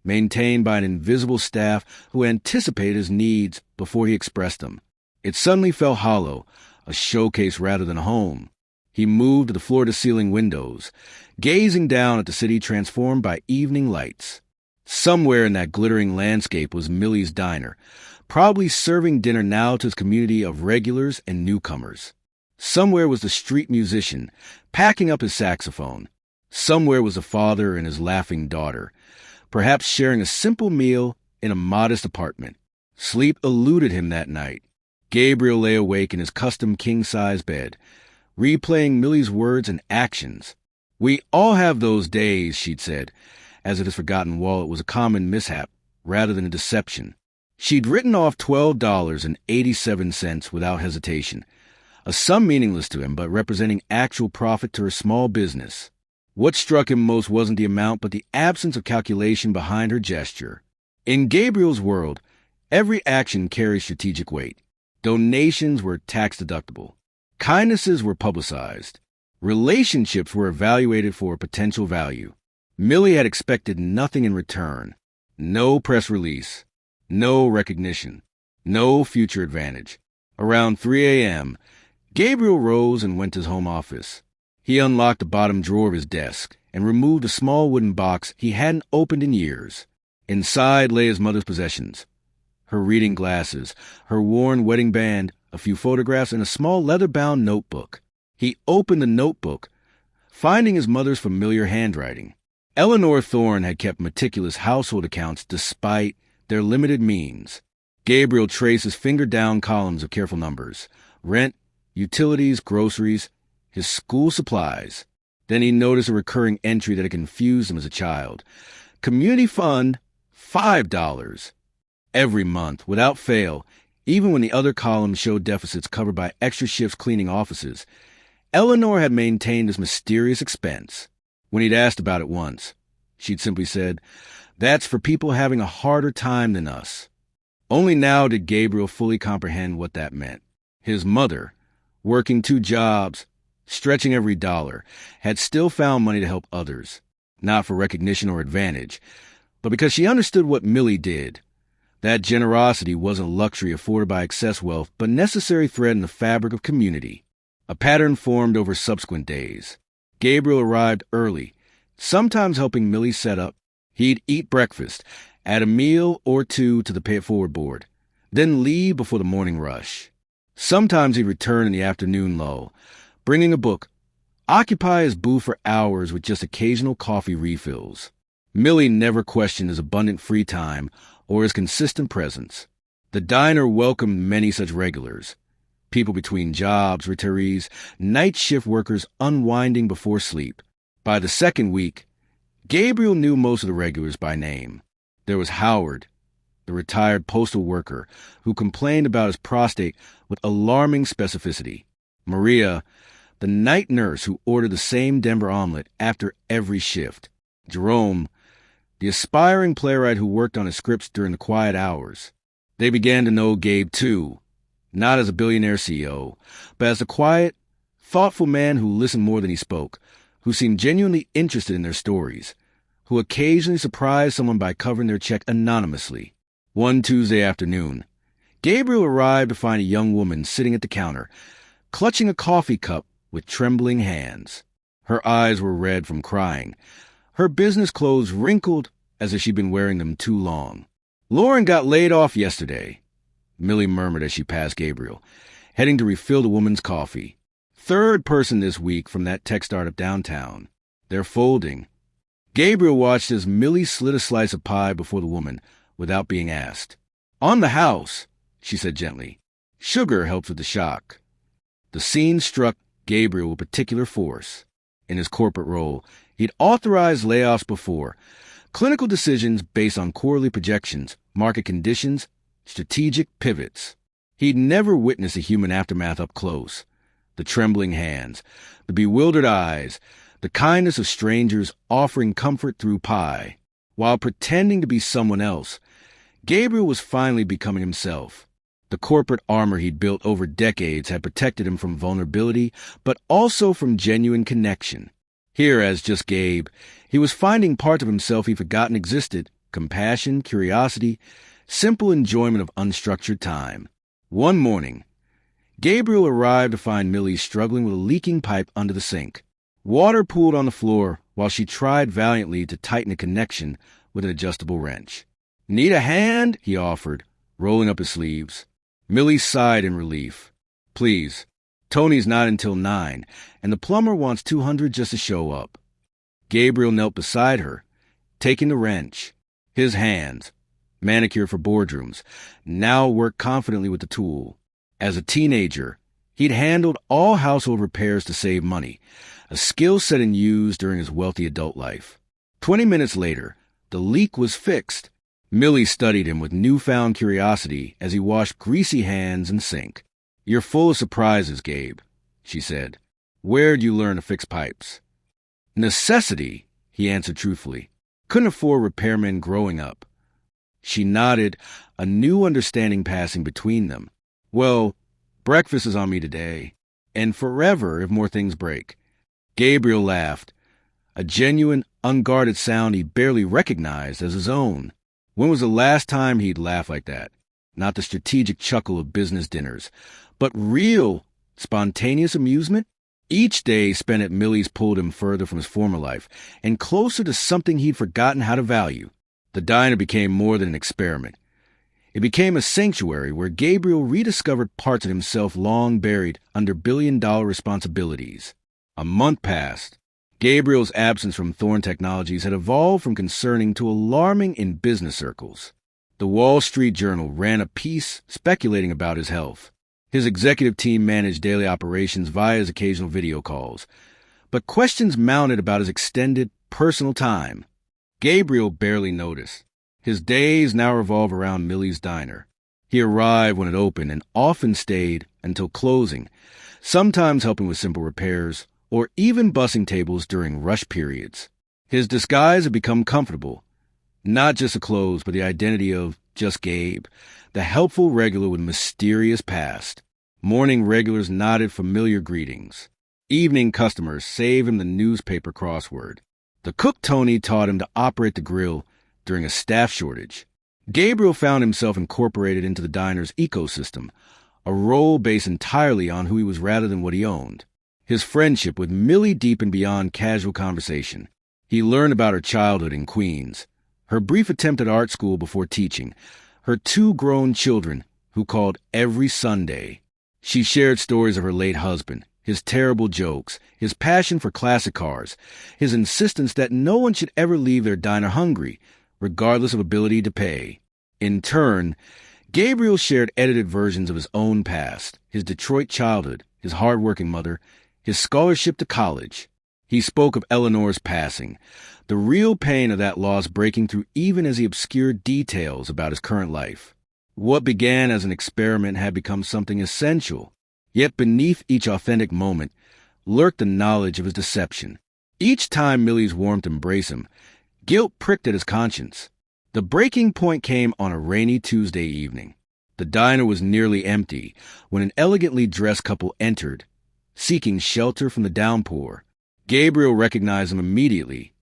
maintained by an invisible staff who anticipated his needs before he expressed them. It suddenly felt hollow, a showcase rather than a home. He moved to the floor-to-ceiling windows, gazing down at the city transformed by evening lights. Somewhere in that glittering landscape was Millie's diner, probably serving dinner now to his community of regulars and newcomers. Somewhere was the street musician, packing up his saxophone. Somewhere was the father and his laughing daughter, perhaps sharing a simple meal in a modest apartment. Sleep eluded him that night. Gabriel lay awake in his custom king-size bed, replaying Millie's words and actions. "We all have those days," she'd said, as if his forgotten wallet was a common mishap rather than a deception. She'd written off $12.87 without hesitation, a sum meaningless to him but representing actual profit to her small business. What struck him most wasn't the amount but the absence of calculation behind her gesture. In Gabriel's world, every action carried strategic weight. Donations were tax-deductible. Kindnesses were publicized. Relationships were evaluated for potential value. Millie had expected nothing in return. No press release. No recognition. No future advantage. Around 3 a.m., Gabriel rose and went to his home office. He unlocked the bottom drawer of his desk and removed a small wooden box he hadn't opened in years. Inside lay his mother's possessions. Her reading glasses, her worn wedding band, a few photographs, and a small leather-bound notebook. He opened the notebook, finding his mother's familiar handwriting. Eleanor Thorne had kept meticulous household accounts despite their limited means. Gabriel traced his finger-down columns of careful numbers: rent, utilities, groceries, his school supplies. Then he noticed a recurring entry that had confused him as a child. Community fund, $5. Every month, without fail, even when the other columns showed deficits covered by extra shifts cleaning offices, Eleanor had maintained this mysterious expense. When he'd asked about it once, she'd simply said, "That's for people having a harder time than us." Only now did Gabriel fully comprehend what that meant. His mother, working 2 jobs, stretching every dollar, had still found money to help others, not for recognition or advantage, but because she understood what Millie did. That generosity wasn't a luxury afforded by excess wealth, but necessary thread in the fabric of community. A pattern formed over subsequent days. Gabriel arrived early, sometimes helping Millie set up. He'd eat breakfast, add a meal or two to the pay-it-forward board, then leave before the morning rush. Sometimes he'd return in the afternoon lull, bringing a book, occupy his booth for hours with just occasional coffee refills. Millie never questioned his abundant free time or his consistent presence. The diner welcomed many such regulars, people between jobs, retirees, night shift workers unwinding before sleep. By the second week, Gabriel knew most of the regulars by name. There was Howard, the retired postal worker who complained about his prostate with alarming specificity. Maria, the night nurse who ordered the same Denver omelet after every shift. Jerome, the aspiring playwright who worked on his scripts during the quiet hours. They began to know Gabe, too, not as a billionaire CEO, but as a quiet, thoughtful man who listened more than he spoke, who seemed genuinely interested in their stories, who occasionally surprised someone by covering their check anonymously. One Tuesday afternoon, Gabriel arrived to find a young woman sitting at the counter, clutching a coffee cup with trembling hands. Her eyes were red from crying, her business clothes wrinkled as if she'd been wearing them too long. "Lauren got laid off yesterday," Millie murmured as she passed Gabriel, heading to refill the woman's coffee. Third person this week from that tech startup downtown. They're folding. Gabriel watched as Millie slid a slice of pie before the woman without being asked. "On the house," she said gently. Sugar helped with the shock. The scene struck Gabriel with particular force. In his corporate role, he'd authorized layoffs before, clinical decisions based on quarterly projections, market conditions, strategic pivots. He'd never witnessed a human aftermath up close. The trembling hands, the bewildered eyes, the kindness of strangers offering comfort through pie. While pretending to be someone else, Gabriel was finally becoming himself. The corporate armor he'd built over decades had protected him from vulnerability, but also from genuine connection. Here, as just Gabe, he was finding parts of himself he'd forgotten existed: compassion, curiosity, simple enjoyment of unstructured time. One morning, Gabriel arrived to find Millie struggling with a leaking pipe under the sink. Water pooled on the floor while she tried valiantly to tighten a connection with an adjustable wrench. "Need a hand?" he offered, rolling up his sleeves. Millie sighed in relief. "Please. Tony's not until 9, and the plumber wants $200 just to show up." Gabriel knelt beside her, taking the wrench. His hands, manicured for boardrooms, now worked confidently with the tool. As a teenager, he'd handled all household repairs to save money, a skill set in use during his wealthy adult life. 20 minutes later, the leak was fixed. Millie studied him with newfound curiosity as he washed greasy hands and sink. "You're full of surprises, Gabe," she said. "Where'd you learn to fix pipes?" "Necessity," he answered truthfully. "Couldn't afford repairmen growing up." She nodded, a new understanding passing between them. "Well, breakfast is on me today, and forever if more things break." Gabriel laughed, a genuine, unguarded sound he barely recognized as his own. When was the last time he'd laughed like that? Not the strategic chuckle of business dinners, but real, spontaneous amusement? Each day spent at Millie's pulled him further from his former life and closer to something he'd forgotten how to value. The diner became more than an experiment. It became a sanctuary where Gabriel rediscovered parts of himself long buried under billion-dollar responsibilities. A month passed. Gabriel's absence from Thorne Technologies had evolved from concerning to alarming in business circles. The Wall Street Journal ran a piece speculating about his health. His executive team managed daily operations via his occasional video calls, but questions mounted about his extended personal time. Gabriel barely noticed. His days now revolved around Millie's diner. He arrived when it opened and often stayed until closing, sometimes helping with simple repairs or even bussing tables during rush periods. His disguise had become comfortable, not just the clothes, but the identity of just Gabe, the helpful regular with mysterious past. Morning regulars nodded familiar greetings. Evening customers saved him the newspaper crossword. The cook Tony taught him to operate the grill during a staff shortage. Gabriel found himself incorporated into the diner's ecosystem, a role based entirely on who he was rather than what he owned. His friendship with Millie deepened beyond casual conversation. He learned about her childhood in Queens, her brief attempt at art school before teaching, her 2 grown children who called every Sunday. She shared stories of her late husband, his terrible jokes, his passion for classic cars, his insistence that no one should ever leave their diner hungry, regardless of ability to pay. In turn, Gabriel shared edited versions of his own past, his Detroit childhood, his hard-working mother, his scholarship to college. He spoke of Eleanor's passing, the real pain of that loss breaking through even as he obscured details about his current life. What began as an experiment had become something essential, yet beneath each authentic moment lurked the knowledge of his deception. Each time Millie's warmth embraced him, guilt pricked at his conscience. The breaking point came on a rainy Tuesday evening. The diner was nearly empty when an elegantly dressed couple entered, seeking shelter from the downpour. Gabriel recognized him immediately.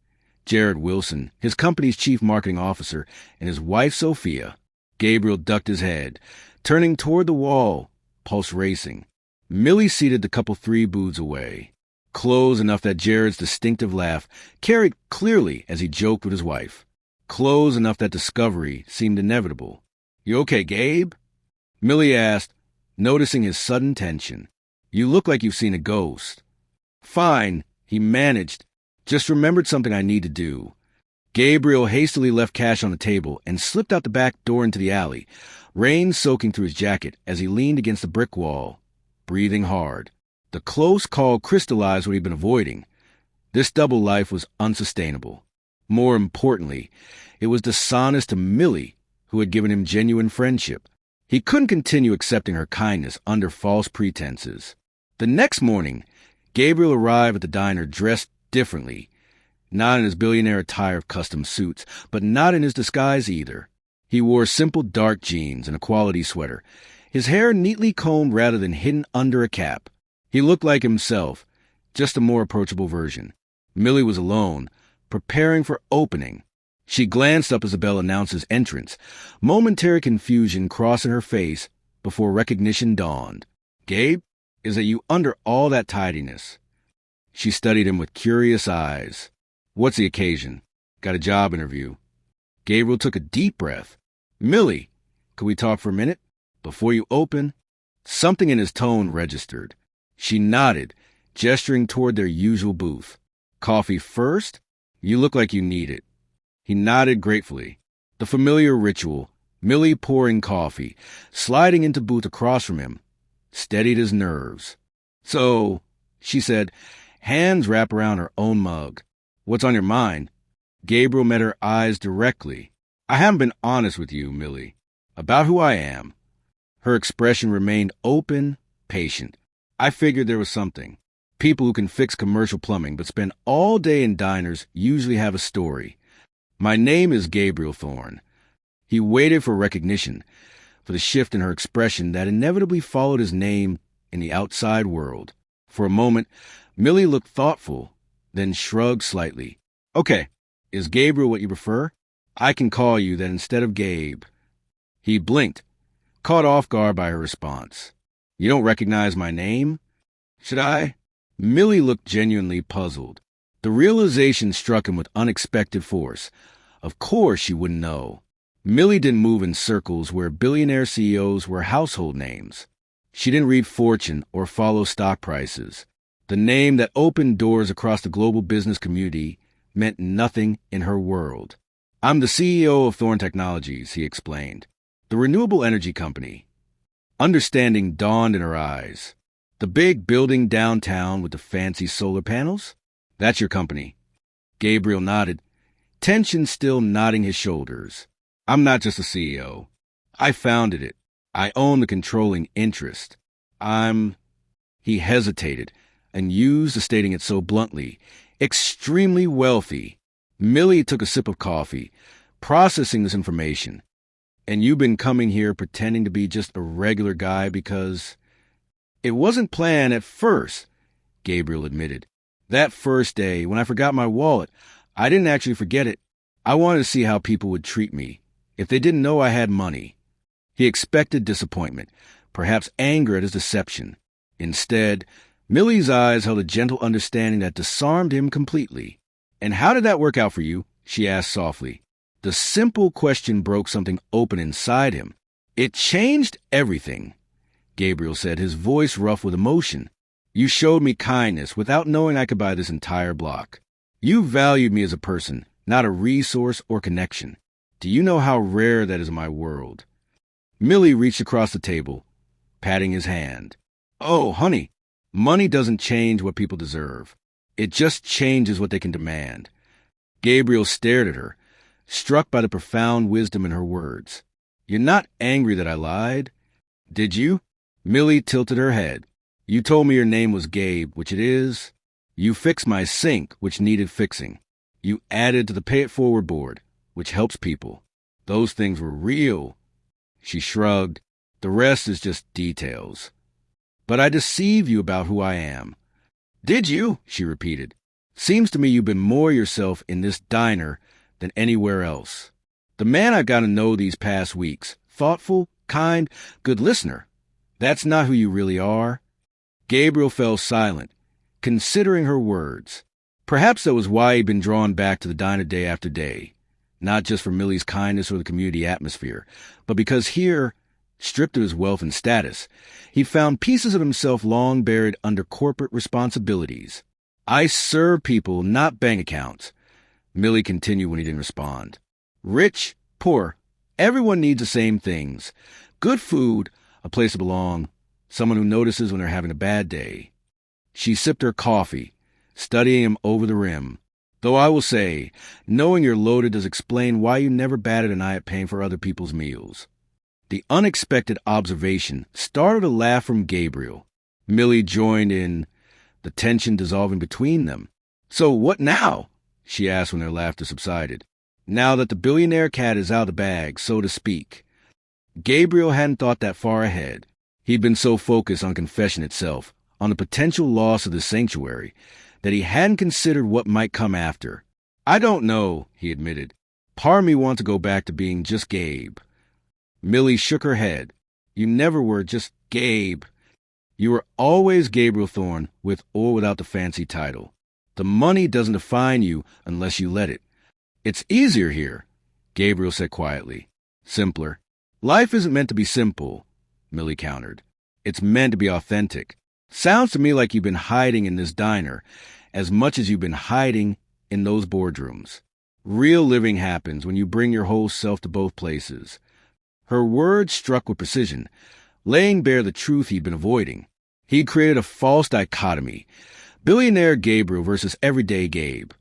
Jared Wilson, his company's chief marketing officer, and his wife Sophia. Gabriel ducked his head, turning toward the wall, pulse racing. Millie seated the couple 3 booths away, close enough that Jared's distinctive laugh carried clearly as he joked with his wife, close enough that discovery seemed inevitable. "You okay, Gabe?" Millie asked, noticing his sudden tension. "You look like you've seen a ghost." "Fine," he managed. "Just remembered something I need to do." Gabriel hastily left cash on the table and slipped out the back door into the alley, rain soaking through his jacket as he leaned against the brick wall, breathing hard. The close call crystallized what he'd been avoiding. This double life was unsustainable. More importantly, it was dishonest to Millie, who had given him genuine friendship. He couldn't continue accepting her kindness under false pretenses. The next morning, Gabriel arrived at the diner dressed differently, not in his billionaire attire of custom suits, but not in his disguise either. He wore simple dark jeans and a quality sweater, his hair neatly combed rather than hidden under a cap. He looked like himself, just a more approachable version. Millie was alone, preparing for opening. She glanced up as the bell announced his entrance, momentary confusion crossing her face before recognition dawned. Gabe, is that you under all that tidiness? She studied him with curious eyes. What's the occasion? Got a job interview. Gabriel took a deep breath. Millie, could we talk for a minute? Before you open? Something in his tone registered. She nodded, gesturing toward their usual booth. Coffee first? You look like you need it. He nodded gratefully. The familiar ritual, Millie pouring coffee, sliding into booth across from him, steadied his nerves. So, she said, hands wrapped around her own mug. What's on your mind? Gabriel met her eyes directly. I haven't been honest with you, Millie, about who I am. Her expression remained open, patient. I figured there was something. People who can fix commercial plumbing but spend all day in diners usually have a story. My name is Gabriel Thorne. He waited for recognition, for the shift in her expression that inevitably followed his name in the outside world. For a moment, Millie looked thoughtful, then shrugged slightly. Okay, is Gabriel what you prefer? I can call you that instead of Gabe. He blinked, caught off guard by her response. You don't recognize my name? Should I? Millie looked genuinely puzzled. The realization struck him with unexpected force. Of course she wouldn't know. Millie didn't move in circles where billionaire CEOs were household names. She didn't read Fortune or follow stock prices. The name that opened doors across the global business community meant nothing in her world. I'm the CEO of Thorne Technologies, he explained. The renewable energy company. Understanding dawned in her eyes. The big building downtown with the fancy solar panels? That's your company. Gabriel nodded, tension still knotting his shoulders. I'm not just a CEO. I founded it. I own the controlling interest. He hesitated and used the stating it so bluntly, extremely wealthy. Millie took a sip of coffee, processing this information. And you've been coming here pretending to be just a regular guy because... It wasn't planned at first, Gabriel admitted. That first day, when I forgot my wallet, I didn't actually forget it. I wanted to see how people would treat me, if they didn't know I had money. He expected disappointment, perhaps anger at his deception. Instead, Millie's eyes held a gentle understanding that disarmed him completely. And how did that work out for you? She asked softly. The simple question broke something open inside him. It changed everything, Gabriel said, his voice rough with emotion. You showed me kindness without knowing I could buy this entire block. You valued me as a person, not a resource or connection. Do you know how rare that is in my world? Millie reached across the table, patting his hand. Oh, honey, money doesn't change what people deserve. It just changes what they can demand. Gabriel stared at her, struck by the profound wisdom in her words. You're not angry that I lied? Did you? Millie tilted her head. You told me your name was Gabe, which it is. You fixed my sink, which needed fixing. You added to the pay it forward board, which helps people. Those things were real. She shrugged. The rest is just details. But I deceived you about who I am. Did you? She repeated. Seems to me you've been more yourself in this diner than anywhere else. The man I've got to know these past weeks, thoughtful, kind, good listener. That's not who you really are. Gabriel fell silent, considering her words. Perhaps that was why he'd been drawn back to the diner day after day, not just for Millie's kindness or the community atmosphere, but because here, stripped of his wealth and status, he found pieces of himself long buried under corporate responsibilities. I serve people, not bank accounts, Millie continued when he didn't respond. Rich, poor, everyone needs the same things. Good food, a place to belong, someone who notices when they're having a bad day. She sipped her coffee, studying him over the rim. Though I will say, knowing you're loaded does explain why you never batted an eye at paying for other people's meals. The unexpected observation started a laugh from Gabriel. Millie joined in, the tension dissolving between them. So what now? She asked when their laughter subsided. Now that the billionaire cat is out of the bag, so to speak. Gabriel hadn't thought that far ahead. He'd been so focused on confession itself, on the potential loss of the sanctuary, that he hadn't considered what might come after. I don't know, he admitted. Part of me wants to go back to being just Gabe. Millie shook her head. You never were just Gabe. You are always Gabriel Thorne, with or without the fancy title. The money doesn't define you unless you let it. It's easier here, Gabriel said quietly. Simpler. Life isn't meant to be simple, Millie countered. It's meant to be authentic. Sounds to me like you've been hiding in this diner as much as you've been hiding in those boardrooms. Real living happens when you bring your whole self to both places. Her words struck with precision, laying bare the truth he'd been avoiding. He'd created a false dichotomy, billionaire Gabriel versus everyday Gabe,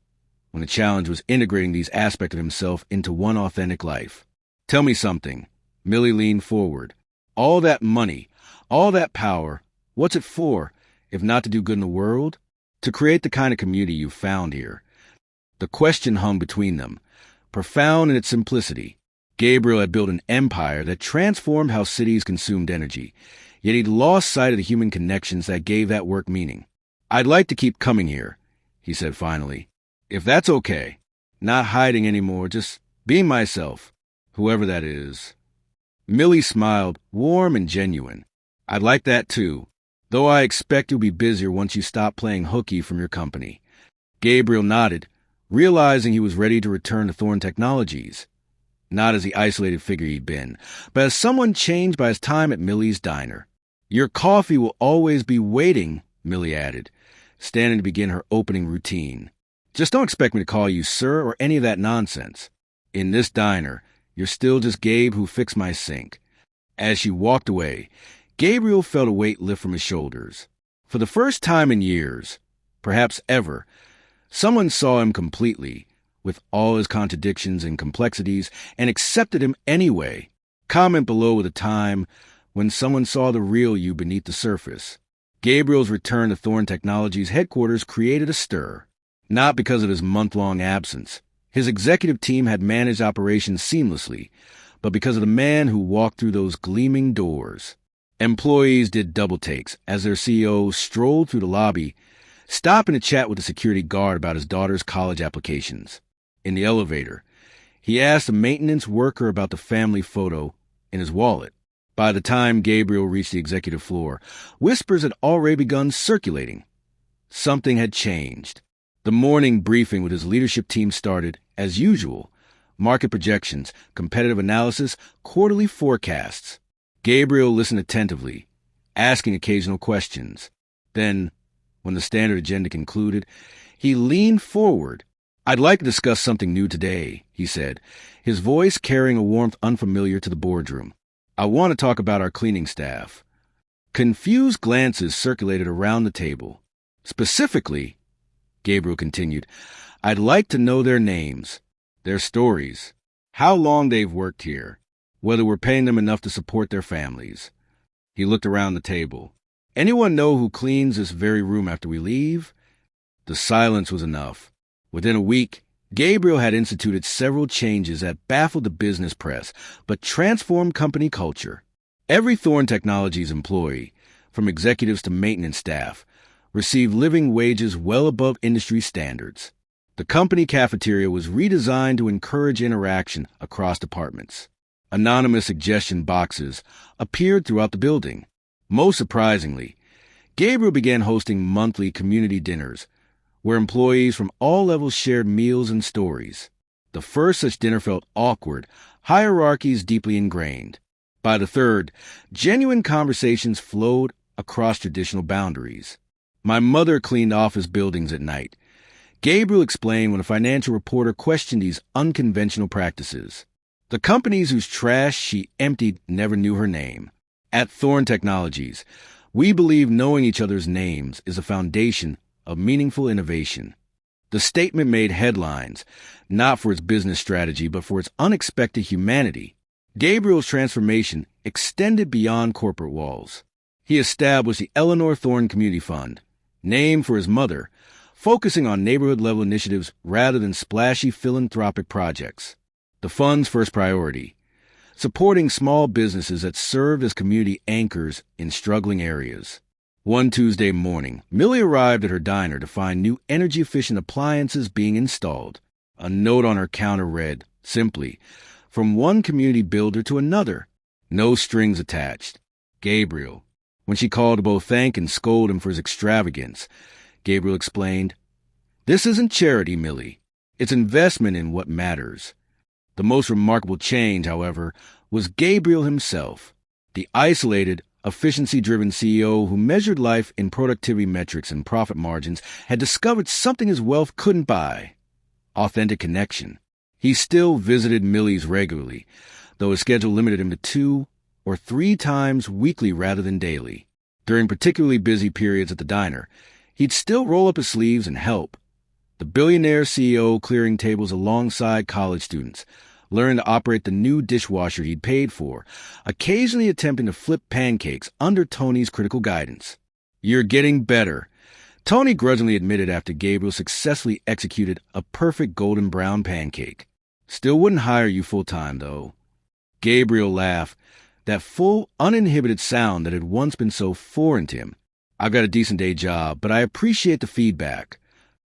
when the challenge was integrating these aspects of himself into one authentic life. Tell me something. Millie leaned forward. All that money, all that power, what's it for, if not to do good in the world? To create the kind of community you've found here. The question hung between them, profound in its simplicity. Gabriel had built an empire that transformed how cities consumed energy, yet he'd lost sight of the human connections that gave that work meaning. I'd like to keep coming here, he said finally. If that's okay. Not hiding anymore, just being myself, whoever that is. Millie smiled, warm and genuine. I'd like that too, though I expect you'll be busier once you stop playing hooky from your company. Gabriel nodded, realizing he was ready to return to Thorne Technologies. Not as the isolated figure he'd been, but as someone changed by his time at Millie's diner. Your coffee will always be waiting, Millie added, standing to begin her opening routine. Just don't expect me to call you sir or any of that nonsense. In this diner, you're still just Gabe who fixed my sink. As she walked away, Gabriel felt a weight lift from his shoulders. For the first time in years, perhaps ever, someone saw him completely, with all his contradictions and complexities, and accepted him anyway. Comment below with a time when someone saw the real you beneath the surface. Gabriel's return to Thorne Technologies headquarters created a stir. Not because of his month-long absence. His executive team had managed operations seamlessly, but because of the man who walked through those gleaming doors. Employees did double takes as their CEO strolled through the lobby, stopping to chat with the security guard about his daughter's college applications. In the elevator, he asked a maintenance worker about the family photo in his wallet. By the time Gabriel reached the executive floor, whispers had already begun circulating. Something had changed. The morning briefing with his leadership team started, as usual, market projections, competitive analysis, quarterly forecasts. Gabriel listened attentively, asking occasional questions. Then, when the standard agenda concluded, he leaned forward. I'd like to discuss something new today, he said, his voice carrying a warmth unfamiliar to the boardroom. I want to talk about our cleaning staff. Confused glances circulated around the table. Specifically, Gabriel continued, I'd like to know their names, their stories, how long they've worked here, whether we're paying them enough to support their families. He looked around the table. Anyone know who cleans this very room after we leave? The silence was enough. Within a week, Gabriel had instituted several changes that baffled the business press, but transformed company culture. Every Thorne Technologies employee, from executives to maintenance staff, received living wages well above industry standards. The company cafeteria was redesigned to encourage interaction across departments. Anonymous suggestion boxes appeared throughout the building. Most surprisingly, Gabriel began hosting monthly community dinners, where employees from all levels shared meals and stories. The first such dinner felt awkward, hierarchies deeply ingrained. By the third, genuine conversations flowed across traditional boundaries. My mother cleaned office buildings at night. Gabriel explained when a financial reporter questioned these unconventional practices. The companies whose trash she emptied never knew her name. At Thorne Technologies, we believe knowing each other's names is a foundation of meaningful innovation. The statement made headlines, not for its business strategy, but for its unexpected humanity. Gabriel's transformation extended beyond corporate walls. He established the Eleanor Thorne Community Fund, named for his mother, focusing on neighborhood-level initiatives rather than splashy philanthropic projects. The fund's first priority, supporting small businesses that served as community anchors in struggling areas. One Tuesday morning, Millie arrived at her diner to find new energy-efficient appliances being installed. A note on her counter read, simply, from one community builder to another. No strings attached. Gabriel, When she called to both thank and scold him for his extravagance, Gabriel explained, "This isn't charity, Millie. It's investment in what matters." The most remarkable change, however, was Gabriel himself, the isolated, efficiency-driven CEO who measured life in productivity metrics and profit margins had discovered something his wealth couldn't buy: authentic connection. He still visited Millie's regularly, though his schedule limited him to 2 or 3 times weekly rather than daily. During particularly busy periods at the diner, he'd still roll up his sleeves and help. The billionaire CEO clearing tables alongside college students, learned to operate the new dishwasher he'd paid for, occasionally attempting to flip pancakes under Tony's critical guidance. "You're getting better," Tony grudgingly admitted after Gabriel successfully executed a perfect golden brown pancake. "Still wouldn't hire you full-time, though." Gabriel laughed, that full, uninhibited sound that had once been so foreign to him. "I've got a decent day job, but I appreciate the feedback."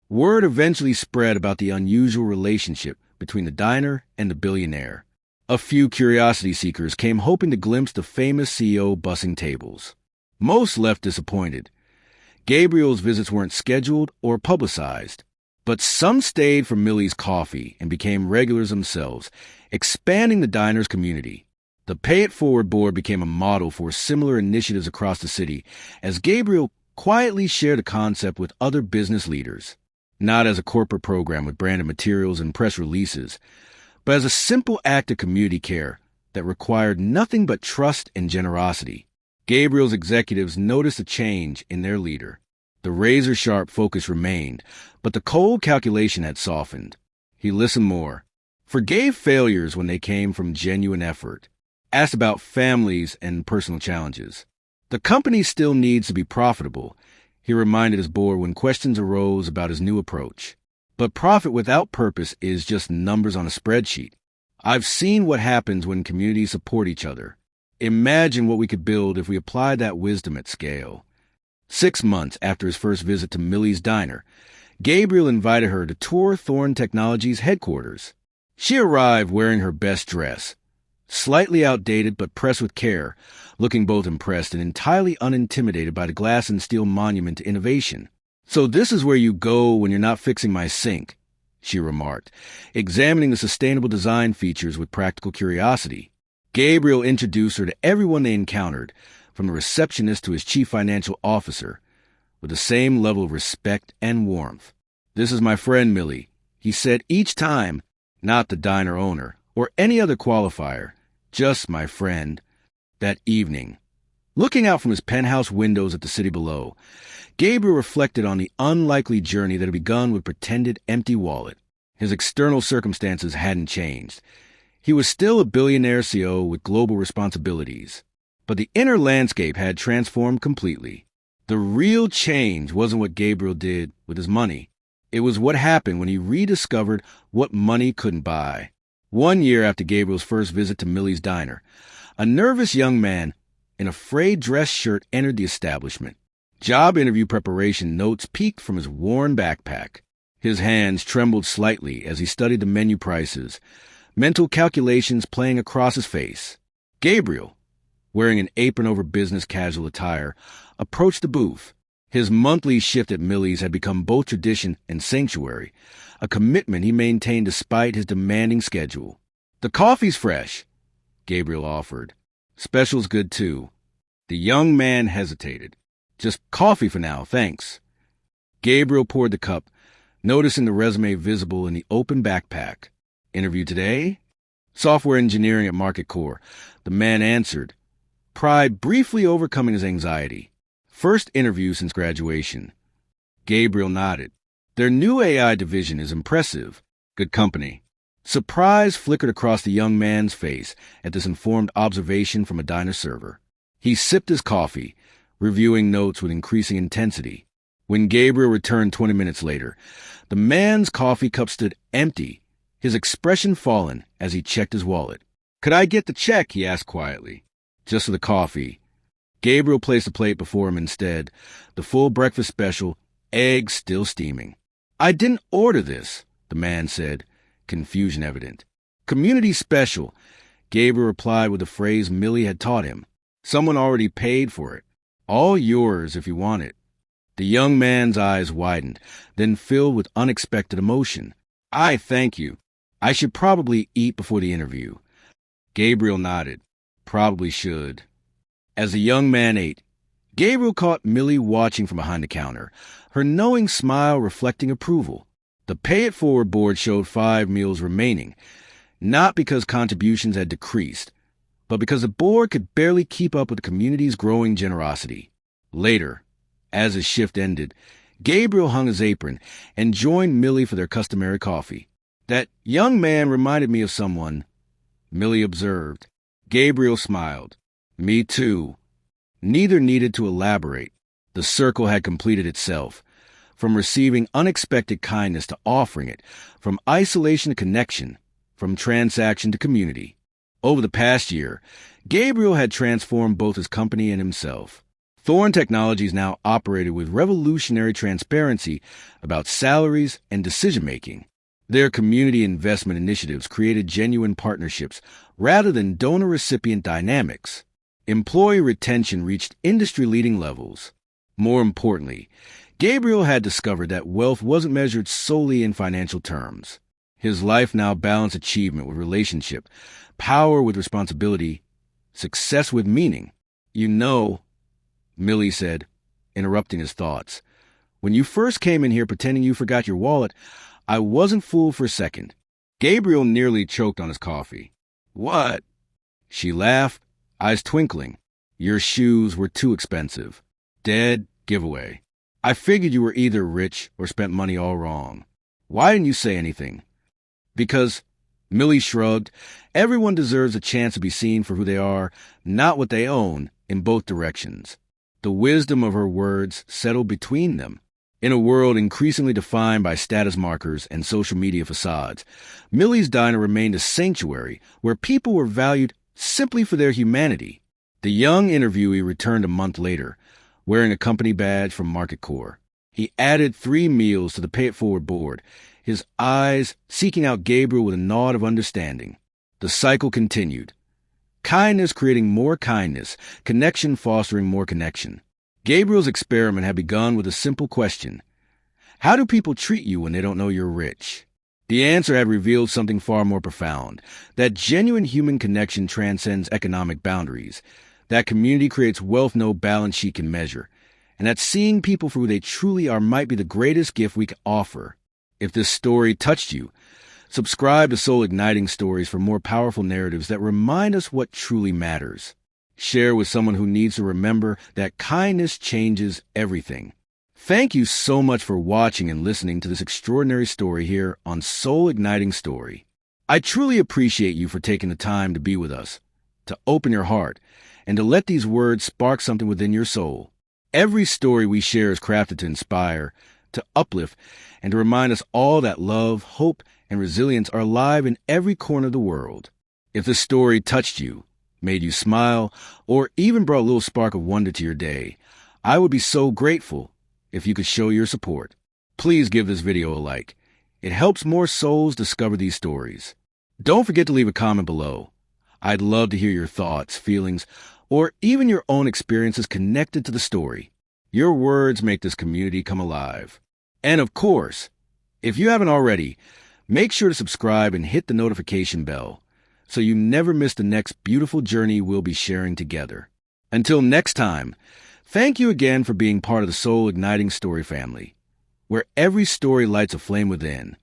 Word eventually spread about the unusual relationship between the diner and the billionaire. A few curiosity seekers came hoping to glimpse the famous CEO bussing tables. Most left disappointed. Gabriel's visits weren't scheduled or publicized, but some stayed for Millie's coffee and became regulars themselves, expanding the diner's community. The Pay It Forward board became a model for similar initiatives across the city as Gabriel quietly shared the concept with other business leaders, not as a corporate program with branded materials and press releases, but as a simple act of community care that required nothing but trust and generosity. Gabriel's executives noticed a change in their leader. The razor-sharp focus remained, but the cold calculation had softened. He listened more, forgave failures when they came from genuine effort, asked about families and personal challenges. The company still needs to be profitable, he reminded his board when questions arose about his new approach. But profit without purpose is just numbers on a spreadsheet. "I've seen what happens when communities support each other. Imagine what we could build if we applied that wisdom at scale." 6 months after his first visit to Millie's diner, Gabriel invited her to tour Thorne Technologies' headquarters. She arrived wearing her best dress, slightly outdated but pressed with care, looking both impressed and entirely unintimidated by the glass and steel monument to innovation. "So this is where you go when you're not fixing my sink," she remarked, examining the sustainable design features with practical curiosity. Gabriel introduced her to everyone they encountered, from the receptionist to his chief financial officer, with the same level of respect and warmth. "This is my friend Millie," he said each time, not the diner owner or any other qualifier, just my friend. That evening, looking out from his penthouse windows at the city below, Gabriel reflected on the unlikely journey that had begun with pretended empty wallet. His external circumstances hadn't changed. He was still a billionaire CEO with global responsibilities. But the inner landscape had transformed completely. The real change wasn't what Gabriel did with his money. It was what happened when he rediscovered what money couldn't buy. 1 year after Gabriel's first visit to Millie's diner, a nervous young man in a frayed dress shirt entered the establishment. Job interview preparation notes peeked from his worn backpack. His hands trembled slightly as he studied the menu prices, mental calculations playing across his face. Gabriel, wearing an apron over business casual attire, approached the booth. His monthly shift at Millie's had become both tradition and sanctuary, a commitment he maintained despite his demanding schedule. "The coffee's fresh," Gabriel offered. "Special's good, too." The young man hesitated. "Just coffee for now, thanks." Gabriel poured the cup, noticing the resume visible in the open backpack. "Interview today?" "Software engineering at Market Core," the man answered, pride briefly overcoming his anxiety. "First interview since graduation." Gabriel nodded. "Their new AI division is impressive. Good company." Surprise flickered across the young man's face at this informed observation from a diner server. He sipped his coffee, reviewing notes with increasing intensity. When Gabriel returned 20 minutes later, the man's coffee cup stood empty, his expression fallen as he checked his wallet. "Could I get the check?" he asked quietly. "Just for the coffee." Gabriel placed a plate before him instead, the full breakfast special, eggs still steaming. "I didn't order this," the man said, confusion evident. "Community special," Gabriel replied with a phrase Millie had taught him. "Someone already paid for it." All yours if you want it. The young man's eyes widened, then filled with unexpected emotion. I thank you. I should probably eat before the interview. Gabriel nodded. Probably should. As the young man ate, Gabriel caught Millie watching from behind the counter, her knowing smile reflecting approval. The Pay It Forward board showed 5 meals remaining, not because contributions had decreased, but because the board could barely keep up with the community's growing generosity. Later, as his shift ended, Gabriel hung his apron and joined Millie for their customary coffee. That young man reminded me of someone, Millie observed. Gabriel smiled. Me too. Neither needed to elaborate. The circle had completed itself. From receiving unexpected kindness to offering it, from isolation to connection, from transaction to community. Over the past year, Gabriel had transformed both his company and himself. Thorn Technologies now operated with revolutionary transparency about salaries and decision-making. Their community investment initiatives created genuine partnerships rather than donor-recipient dynamics. Employee retention reached industry-leading levels. More importantly, Gabriel had discovered that wealth wasn't measured solely in financial terms. His life now balanced achievement with relationship, power with responsibility, success with meaning. You know, Millie said, interrupting his thoughts, when you first came in here pretending you forgot your wallet, I wasn't fooled for a second. Gabriel nearly choked on his coffee. What? She laughed, eyes twinkling. Your shoes were too expensive. Dead giveaway. I figured you were either rich or spent money all wrong. Why didn't you say anything? Because, Millie shrugged, everyone deserves a chance to be seen for who they are, not what they own, in both directions. The wisdom of her words settled between them. In a world increasingly defined by status markers and social media facades, Millie's diner remained a sanctuary where people were valued simply for their humanity. The young interviewee returned a month later, wearing a company badge from Market Corps. He added 3 meals to the Pay It Forward board, his eyes seeking out Gabriel with a nod of understanding. The cycle continued. Kindness creating more kindness, connection fostering more connection. Gabriel's experiment had begun with a simple question. How do people treat you when they don't know you're rich? The answer had revealed something far more profound, that genuine human connection transcends economic boundaries, that community creates wealth no balance sheet can measure, and that seeing people for who they truly are might be the greatest gift we can offer. If this story touched you, subscribe to Soul Igniting Stories for more powerful narratives that remind us what truly matters. Share with someone who needs to remember that kindness changes everything. Thank you so much for watching and listening to this extraordinary story here on Soul Igniting Story. I truly appreciate you for taking the time to be with us, to open your heart, and to let these words spark something within your soul. Every story we share is crafted to inspire, to uplift, and to remind us all that love, hope, and resilience are alive in every corner of the world. If the story touched you, made you smile, or even brought a little spark of wonder to your day, I would be so grateful if you could show your support. Please give this video a like. It helps more souls discover these stories. Don't forget to leave a comment below. I'd love to hear your thoughts, feelings, or even your own experiences connected to the story. Your words make this community come alive. And of course, if you haven't already, make sure to subscribe and hit the notification bell so you never miss the next beautiful journey we'll be sharing together. Until next time, thank you again for being part of the Soul Igniting Story family, where every story lights a flame within.